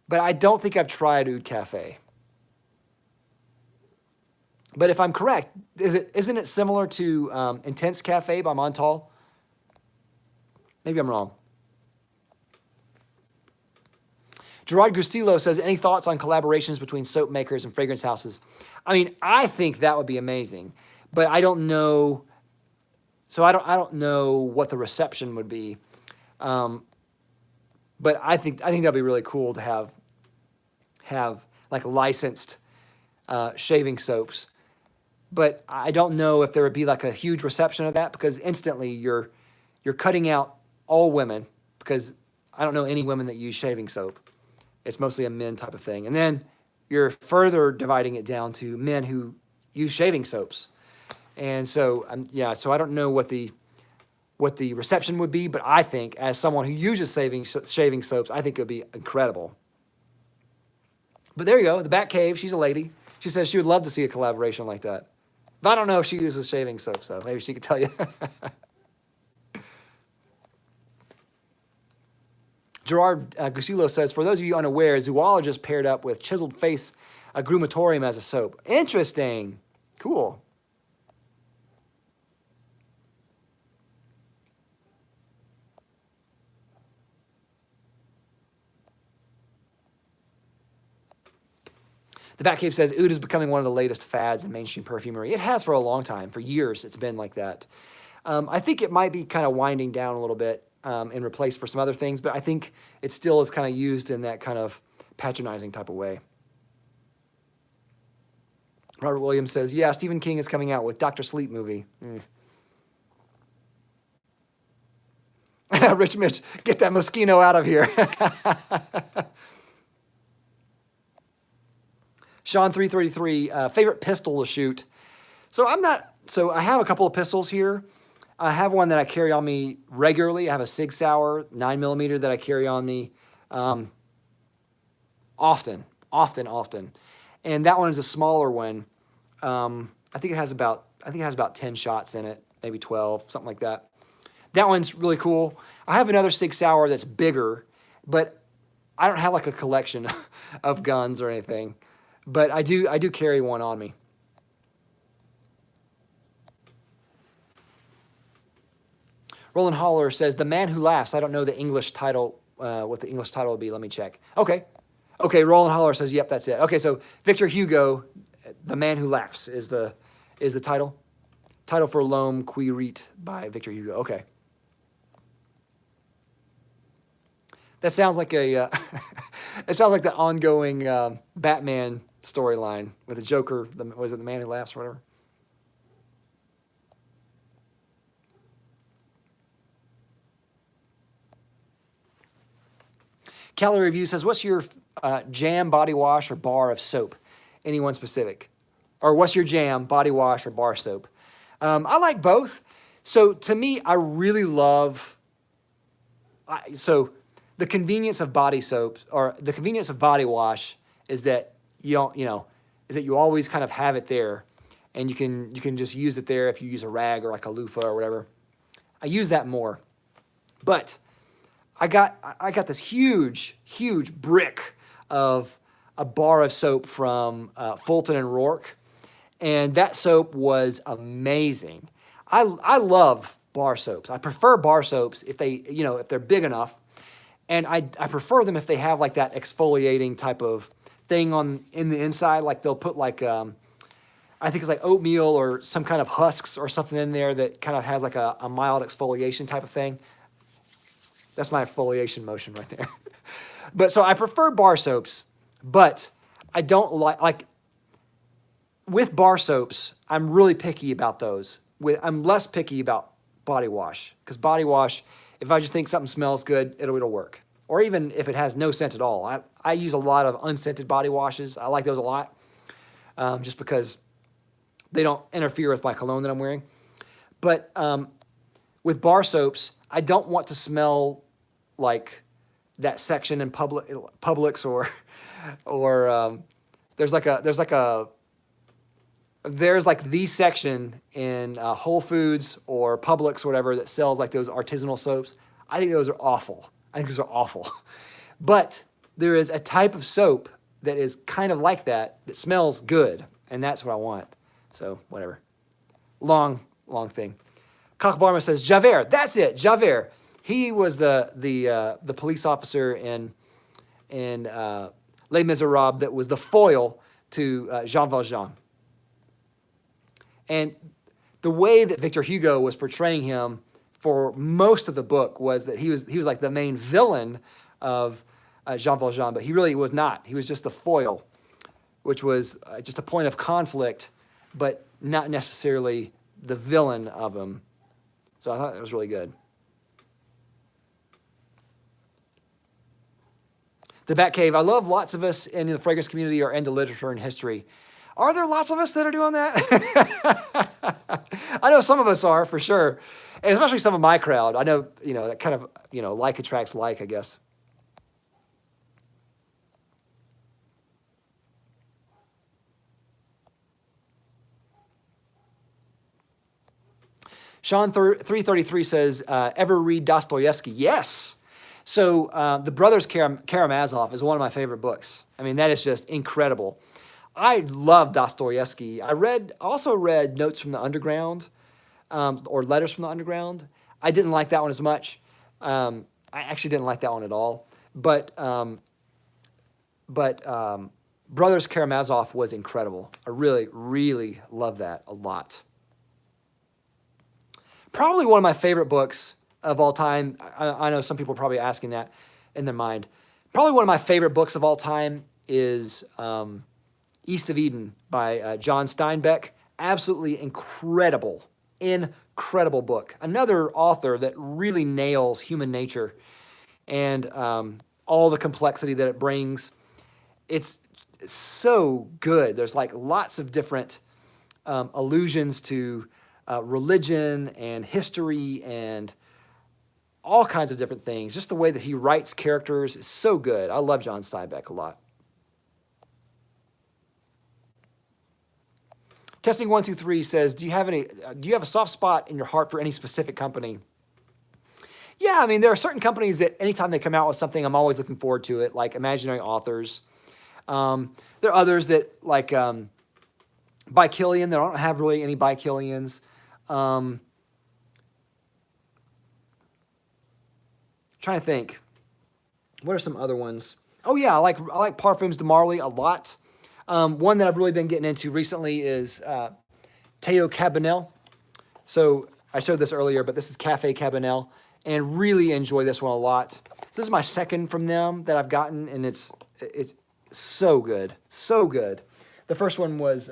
But I don't think I've tried Oud Cafe. But if I'm correct, isn't it similar to Intense Cafe by Montal? Maybe I'm wrong. Gerard Gustillo says, any thoughts on collaborations between soap makers and fragrance houses? I mean, I think that would be amazing, but I don't know. So I don't know what the reception would be. But I think that'd be really cool to have like licensed shaving soaps. But I don't know if there would be like a huge reception of that because instantly you're cutting out all women because I don't know any women that use shaving soap. It's mostly a men type of thing. And then you're further dividing it down to men who use shaving soaps. And so, yeah, so I don't know what the reception would be, but I think as someone who uses shaving soaps, I think it would be incredible. But there you go, the Batcave, she's a lady. She says she would love to see a collaboration like that. But I don't know if she uses shaving soap, so maybe she could tell you. Gerard Gusillo says, for those of you unaware, zoologist paired up with chiseled face agrumatorium as a soap. Interesting. Cool. The Batcave says, oud is becoming one of the latest fads in mainstream perfumery. It has for a long time. For years, it's been like that. I think it might be kind of winding down a little bit and replaced for some other things, but I think it still is kind of used in that kind of patronizing type of way. Robert Williams says, yeah, Stephen King is coming out with Dr. Sleep movie. Rich Mitch, get that Moschino out of here. Sean 333, favorite pistol to shoot. So I have a couple of pistols here. I have one that I carry on me regularly. I have a Sig Sauer 9mm that I carry on me often. And that one is a smaller one. I think it has about 10 shots in it, maybe 12, something like that. That one's really cool. I have another Sig Sauer that's bigger, but I don't have like a collection of guns or anything. But I do carry one on me. Roland Holler says, The Man Who Laughs. I don't know the English title, what the English title would be. Let me check. Okay, Roland Holler says, yep, that's it. Okay, so Victor Hugo, The Man Who Laughs is the title. Title for L'Homme qui rit by Victor Hugo. Okay. That sounds like it sounds like the ongoing Batman storyline with the Joker. Was it The Man Who Laughs or whatever? Calorie Review says, what's your jam, body wash, or bar of soap? Anyone specific? Or what's your jam, body wash, or bar soap? I like both. So to me, I really love... So the convenience of body soap, or the convenience of body wash, is that you always kind of have it there, and you can just use it there if you use a rag or like a loofah or whatever. I use that more, but I got this huge brick of a bar of soap from Fulton and Rourke, and that soap was amazing. I love bar soaps. I prefer bar soaps if they're big enough. And I prefer them if they have like that exfoliating type of thing in the inside. Like they'll put like, I think it's like oatmeal or some kind of husks or something in there that kind of has like a mild exfoliation type of thing. That's my exfoliation motion right there. But so I prefer bar soaps, but I don't like with bar soaps, I'm really picky about those. I'm less picky about body wash, because body wash, if I just think something smells good, it'll work. Or even if it has no scent at all. I use a lot of unscented body washes. I like those a lot, just because they don't interfere with my cologne that I'm wearing. But with bar soaps, I don't want to smell like that section in Publix or there's like the section in Whole Foods or Publix or whatever that sells like those artisanal soaps. I think those are awful. But there is a type of soap that is kind of like that smells good, and that's what I want. So whatever. Long thing. Cock Barma says Javert. That's it, Javert. He was the police officer in Les Miserables that was the foil to Jean Valjean. And the way that Victor Hugo was portraying him for most of the book was that he was like the main villain of Jean Valjean, but he really was not. He was just the foil, which was just a point of conflict, but not necessarily the villain of him. So I thought it was really good. The Batcave. I love lots of us in the fragrance community are into literature and history. Are there lots of us that are doing that? I know some of us are, for sure. And especially some of my crowd. I know, that kind of, like attracts like, I guess. Sean 333 says, ever read Dostoyevsky? Yes. So The Brothers Karamazov is one of my favorite books. I mean, that is just incredible. I love Dostoyevsky. I also read Notes from the Underground, or Letters from the Underground. I didn't like that one as much. I actually didn't like that one at all. But Brothers Karamazov was incredible. I really, really love that a lot. Probably one of my favorite books of all time. I know some people are probably asking that in their mind. Probably one of my favorite books of all time is East of Eden by John Steinbeck. Absolutely incredible book. Another author that really nails human nature and all the complexity that it brings. It's so good. There's like lots of different allusions to religion and history and all kinds of different things. Just the way that he writes characters is so good. I love John Steinbeck a lot. Testing 1, 2, 3 says, do you have a soft spot in your heart for any specific company? Yeah, I mean, there are certain companies that anytime they come out with something, I'm always looking forward to it, like Imaginary Authors. There are others that, like By Killian, they don't have really any By Killians. Trying to think. What are some other ones? Oh yeah, I like Parfums de Marly a lot. One that I've really been getting into recently is Théo Cabanel. So I showed this earlier, but this is Café Cabanel, and really enjoy this one a lot. This is my second from them that I've gotten, and it's so good, so good. The first one was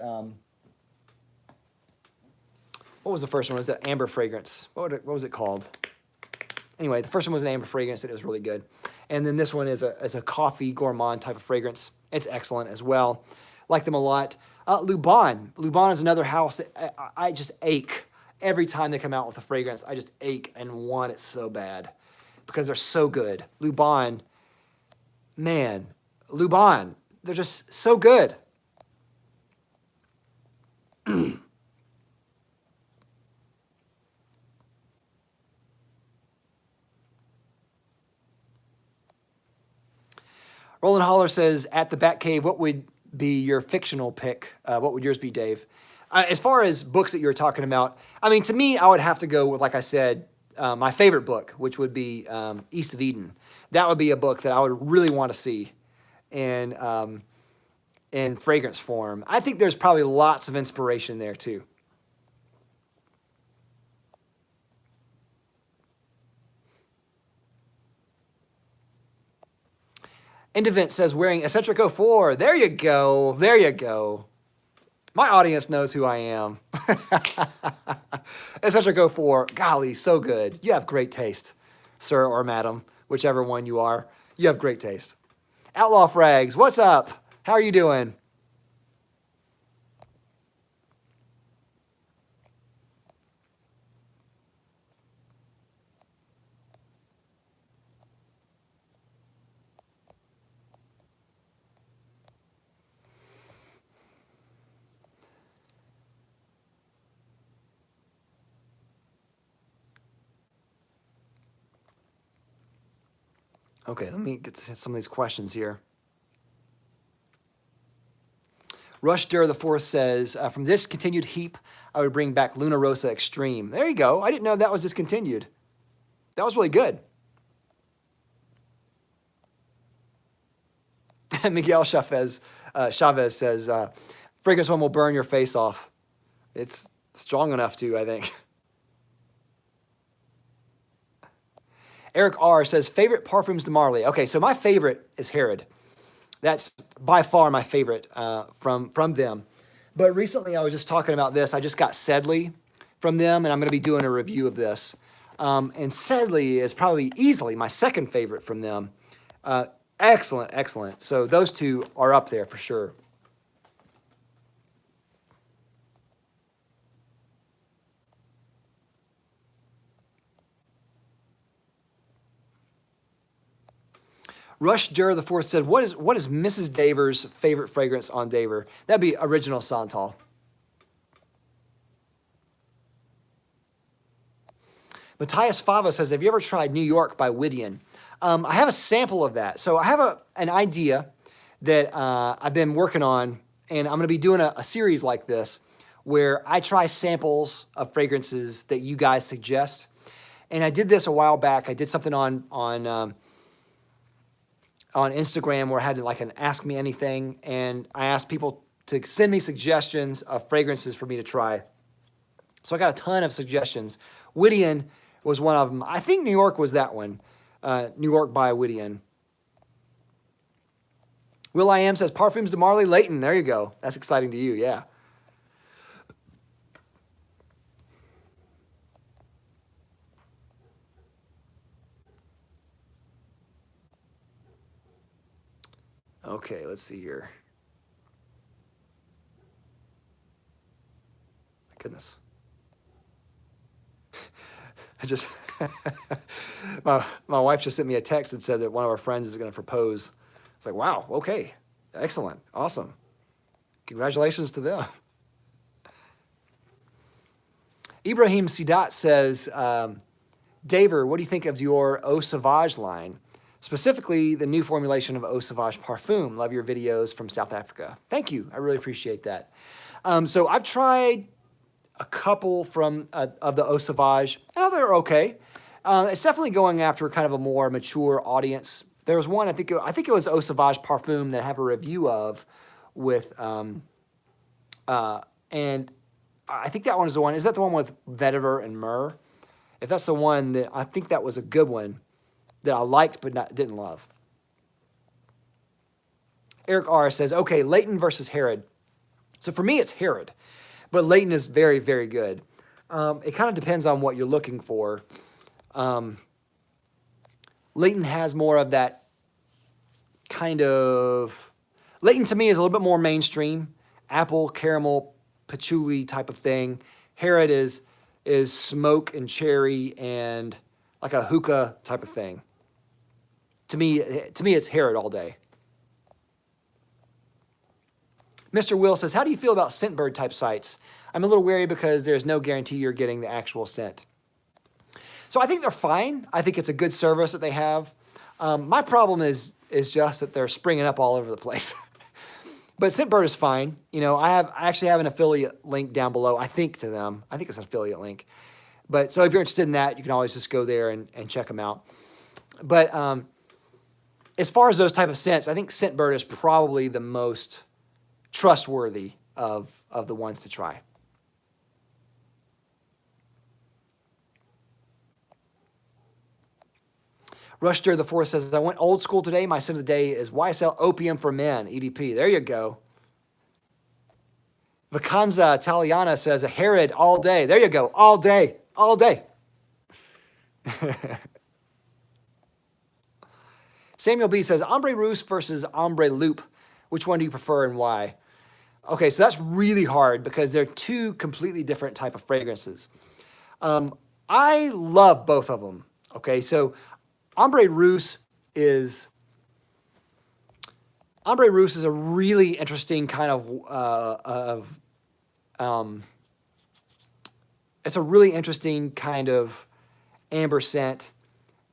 what was the first one? Was that amber fragrance? What was it called? Anyway, the first one was an amber fragrance that was really good. And then this one is a coffee gourmand type of fragrance. It's excellent as well. Like them a lot. Luban. Luban is another house that I just ache. Every time they come out with a fragrance, I just ache and want it so bad because they're so good. Luban, man, Luban, they're just so good. Roland Holler says, at the Batcave, what would be your fictional pick? What would yours be, Dave? As far as books that you're talking about, I mean, to me, I would have to go with, like I said, my favorite book, which would be East of Eden. That would be a book that I would really want to see in fragrance form. I think there's probably lots of inspiration there, too. Indivent says, wearing Eccentric 04. There you go. There you go. My audience knows who I am. Eccentric 04. Golly, so good. You have great taste, sir or madam, whichever one you are. You have great taste. Outlaw Frags, what's up? How are you doing? Okay, let me get to some of these questions here. Rush Dur the Fourth says, from this continued heap, I would bring back Luna Rosa Extreme. There you go. I didn't know that was discontinued. That was really good. Miguel Chavez says, fragrance one will burn your face off. It's strong enough to, I think. Eric R. says, favorite Parfums de Marly. Okay, so my favorite is Herod. That's by far my favorite from them. But recently I was just talking about this. I just got Sedley from them, and I'm going to be doing a review of this. And Sedley is probably easily my second favorite from them. Excellent, excellent. So those two are up there for sure. Rush Dur the Fourth said, what is Mrs. Daver's favorite fragrance on Daver? That'd be Original Santal. Matthias Fava says, have you ever tried New York by Whittian? I have a sample of that. So I have an idea that I've been working on, and I'm going to be doing a series like this where I try samples of fragrances that you guys suggest. And I did this a while back. I did something on Instagram where I had like an Ask Me Anything, and I asked people to send me suggestions of fragrances for me to try. So I got a ton of suggestions. Whittian was one of them. I think New York was that one. New York by Whittian. Will I Am says, Parfums de Marley Layton. There you go. That's exciting to you, yeah. Okay, let's see here. My goodness. I just, my wife just sent me a text and said that one of our friends is going to propose. It's like, wow, okay, excellent, awesome. Congratulations to them. Ibrahim Sidat says, Daver, what do you think of your Eau Sauvage line? Specifically, the new formulation of Eau Sauvage Parfum. Love your videos from South Africa. Thank you. I really appreciate that. So I've tried a couple from of the Eau Sauvage. And they're okay. It's definitely going after kind of a more mature audience. There was one, I think it was Eau Sauvage Parfum that I have a review of with, and I think that one is the one. Is that the one with vetiver and myrrh? If that's the one, that I think that was a good one that I liked but didn't love. Eric R. says, okay, Layton versus Herod. So for me, it's Herod, but Layton is very, very good. It kind of depends on what you're looking for. Layton has more of that kind of... Layton to me is a little bit more mainstream. Apple, caramel, patchouli type of thing. Herod is smoke and cherry and like a hookah type of thing. To me, it's Herod all day. Mr. Will says, how do you feel about Scentbird type sites? I'm a little wary because there's no guarantee you're getting the actual scent. So I think they're fine. I think it's a good service that they have. My problem is just that they're springing up all over the place. But Scentbird is fine. You know, I actually have an affiliate link down below, I think, to them. I think it's an affiliate link. But so if you're interested in that, you can always just go there and check them out. But as far as those type of scents, I think Scentbird is probably the most trustworthy of the ones to try. Rushter the Fourth says, I went old school today. My scent of the day is YSL Opium for Men, EDP. There you go. Vacanza Italiana says, a Herod all day. There you go. All day. All day. Samuel B says, Ombre Rousse versus Ombre Loup. Which one do you prefer and why? Okay, so that's really hard because they're two completely different type of fragrances. I love both of them. Okay, so Ombre Rousse is a really interesting kind of it's a really interesting kind of amber scent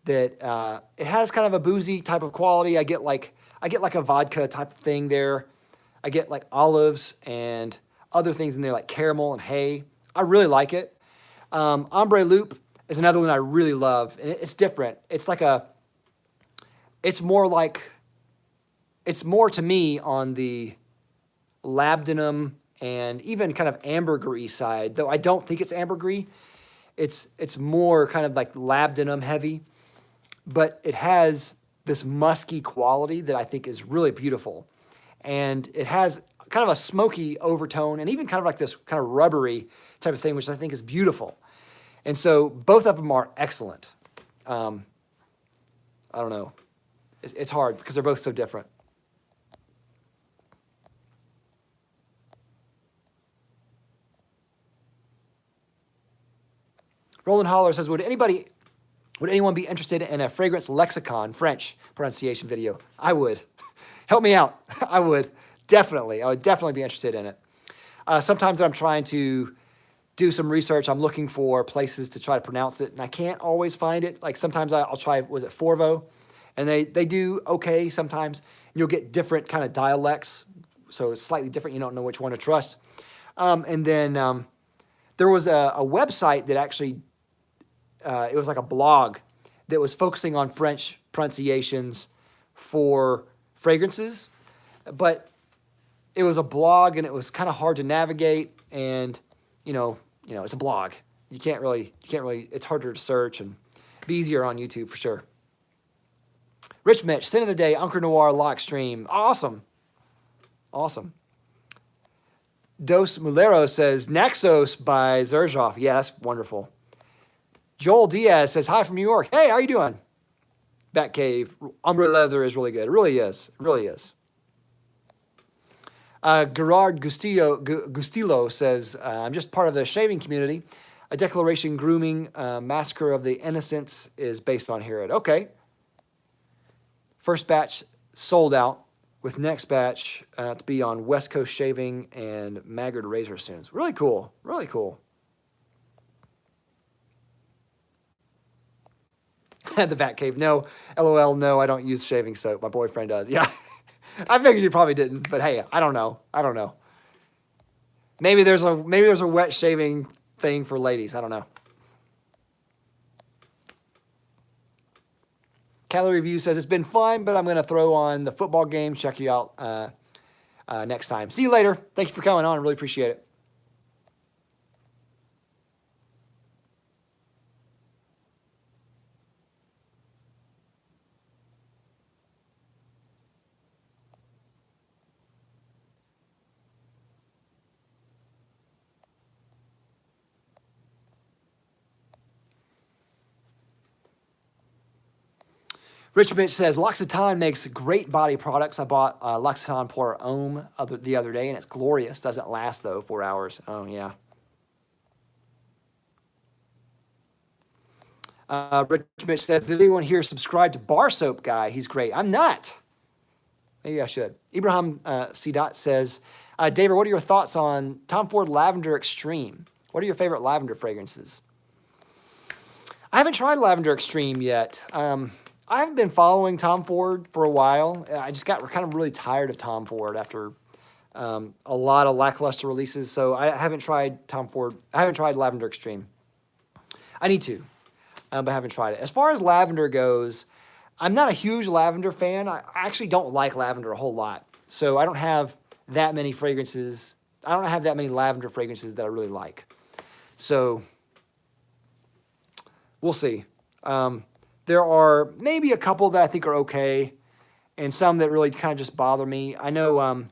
that it has kind of a boozy type of quality. I get like a vodka type of thing there. I get like olives and other things in there like caramel and hay. I really like it. Ombre Loup is another one I really love, and it's different. It's more to me on the labdanum and even kind of ambergris side, though I don't think it's ambergris. It's more kind of like labdanum heavy, but it has this musky quality that I think is really beautiful. And it has kind of a smoky overtone and even kind of like this kind of rubbery type of thing, which I think is beautiful. And so both of them are excellent. I don't know. It's hard because they're both so different. Roland Holler says, would anyone be interested in a fragrance lexicon, French pronunciation video? I would. Help me out. I would definitely be interested in it. Sometimes I'm trying to do some research. I'm looking for places to try to pronounce it, and I can't always find it. Like sometimes I'll try, was it Forvo? And they do okay sometimes. You'll get different kind of dialects, so it's slightly different. You don't know which one to trust. And then there was a website that actually, it was like a blog that was focusing on French pronunciations for fragrances, but it was a blog and it was kind of hard to navigate, and you know, it's a blog. You can't really, it's harder to search and be easier on YouTube for sure. Rich Mitch, Sin of the Day, Uncle Noir, Lock Stream. Awesome. Dos Mulero says, Naxos by Zerzhov. Yeah, that's wonderful. Joel Diaz says, hi from New York. Hey, how are you doing? Batcave. Ombre leather is really good. It really is. Gerard Gustillo says, I'm just part of the shaving community. A declaration grooming massacre of the innocents is based on Herod. Okay. First batch sold out, with next batch to be on West Coast Shaving and Maggard Razor soon. Really cool. The Batcave. No, LOL, no, I don't use shaving soap. My boyfriend does. Yeah. I figured you probably didn't, but hey, I don't know. Maybe there's a wet shaving thing for ladies. I don't know. Calorie Review says, it's been fun, but I'm going to throw on the football game. Check you out next time. See you later. Thank you for coming on. I really appreciate it. Rich Mitch says, L'Occitane makes great body products. I bought L'Occitane Pour Homme the other day, and it's glorious. Doesn't last, though, 4 hours. Oh, yeah. Rich Mitch says, did anyone here subscribe to Bar Soap Guy? He's great. I'm not. Maybe I should. Ibrahim C. Dot says, David, what are your thoughts on Tom Ford Lavender Extreme? What are your favorite lavender fragrances? I haven't tried Lavender Extreme yet. I haven't been following Tom Ford for a while. I just got kind of really tired of Tom Ford after a lot of lackluster releases. So I haven't tried Tom Ford. I haven't tried Lavender Extreme. I need to, but I haven't tried it. As far as lavender goes, I'm not a huge lavender fan. I actually don't like lavender a whole lot. So I don't have that many fragrances. I don't have that many lavender fragrances that I really like. So we'll see. There are maybe a couple that I think are okay, and some that really kind of just bother me. I know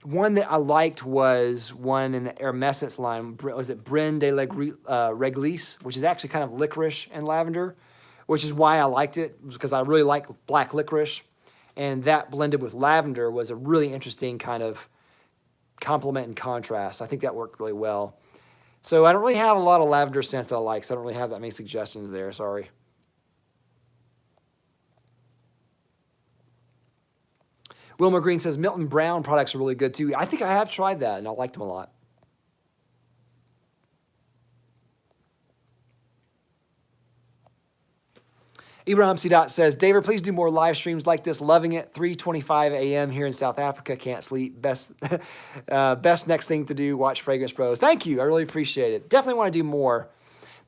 one that I liked was one in the Hermescence line. Was it Bryn de la Réglisse, which is actually kind of licorice and lavender, which is why I liked it, because I really like black licorice. And that blended with lavender was a really interesting kind of complement and contrast. I think that worked really well. So I don't really have a lot of lavender scents that I like, so I don't really have that many suggestions there. Sorry. Wilma Green says Milton Brown products are really good too. I think I have tried that, and I liked them a lot. Ibrahim C. Dot says, David, please do more live streams like this. Loving it. 3:25 a.m. here in South Africa. Can't sleep. Best next thing to do, watch Fragrance Bros. Thank you. I really appreciate it. Definitely want to do more.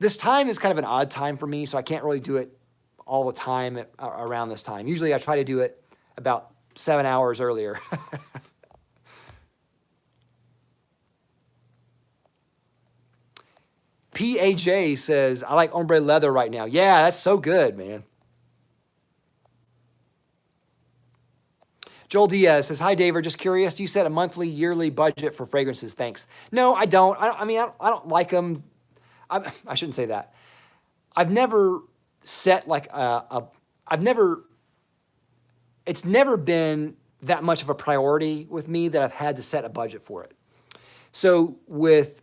This time is kind of an odd time for me, so I can't really do it all the time around this time. Usually I try to do it about 7 hours earlier. PAJ says, I like ombre leather right now. Yeah, that's so good, man. Joel Diaz says, hi, David, just curious, do you set a monthly, yearly budget for fragrances? Thanks. No, I don't. I don't like them. I shouldn't say that. I've never set like I've never, it's never been that much of a priority with me that I've had to set a budget for it. So with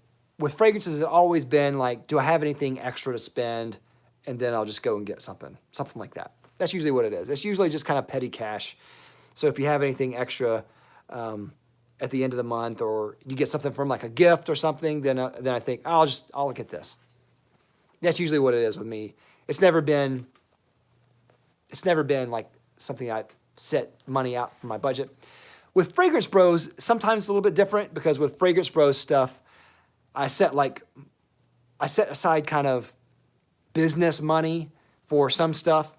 fragrances, it's always been like, do I have anything extra to spend? And then I'll just go and get something like that. That's usually what it is. It's usually just kind of petty cash. So if you have anything extra at the end of the month, or you get something from like a gift or something, then I think I'll look at this. That's usually what it is with me. It's never been like something I set money out for my budget. With Fragrance Bros, sometimes it's a little bit different, because with Fragrance Bros stuff, I set aside kind of business money for some stuff,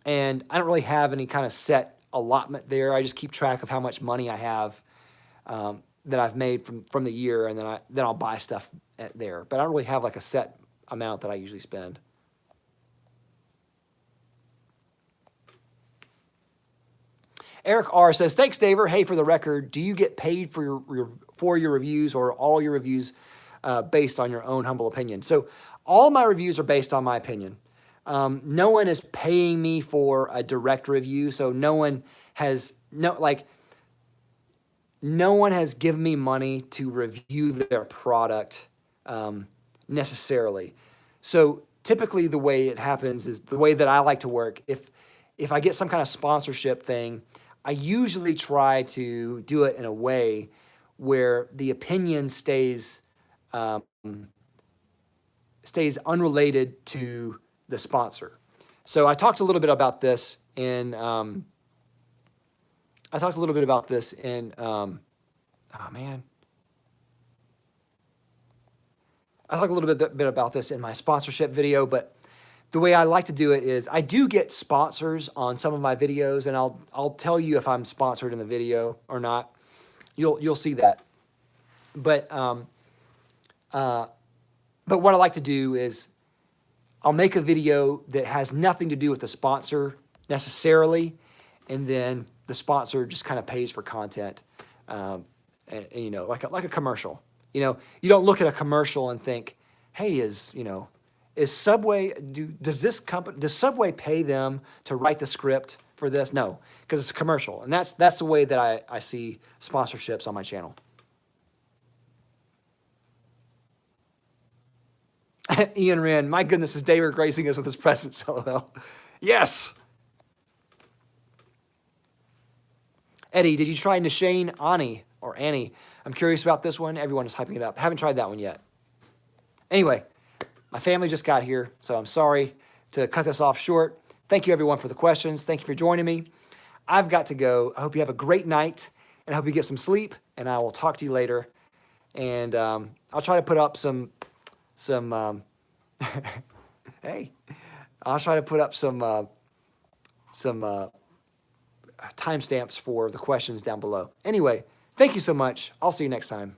and I don't really have any kind of set allotment there. I just keep track of how much money I have that I've made from the year, and then I'll buy stuff there. But I don't really have like a set amount that I usually spend. Eric R says, thanks, Daver. Hey, for the record, do you get paid for your reviews, or all your reviews based on your own humble opinion? So all my reviews are based on my opinion. No one is paying me for a direct review, so no one has given me money to review their product necessarily. So typically the way it happens is the way that I like to work. If I get some kind of sponsorship thing, I usually try to do it in a way where the opinion stays unrelated to the sponsor. So I talked a little bit about this in oh man. I talk a little bit about this in my sponsorship video, but the way I like to do it is I do get sponsors on some of my videos, and I'll tell you if I'm sponsored in the video or not. You'll see that. But what I like to do is I'll make a video that has nothing to do with the sponsor necessarily, and then the sponsor just kind of pays for content, and you know, like a commercial. You know, you don't look at a commercial and think, hey, is Subway, does Subway pay them to write the script for this? No, because it's a commercial. And that's the way that I see sponsorships on my channel. Ian Wren, my goodness, is David gracing us with his presence, LOL. Yes. Eddie, did you try Nishane Ani or Annie? I'm curious about this one. Everyone is hyping it up. Haven't tried that one yet. Anyway, my family just got here, so I'm sorry to cut this off short. Thank you, everyone, for the questions. Thank you for joining me. I've got to go. I hope you have a great night, and I hope you get some sleep, and I will talk to you later. And I'll try to put up some hey, I'll try to put up some timestamps for the questions down below. Anyway, thank you so much. I'll see you next time.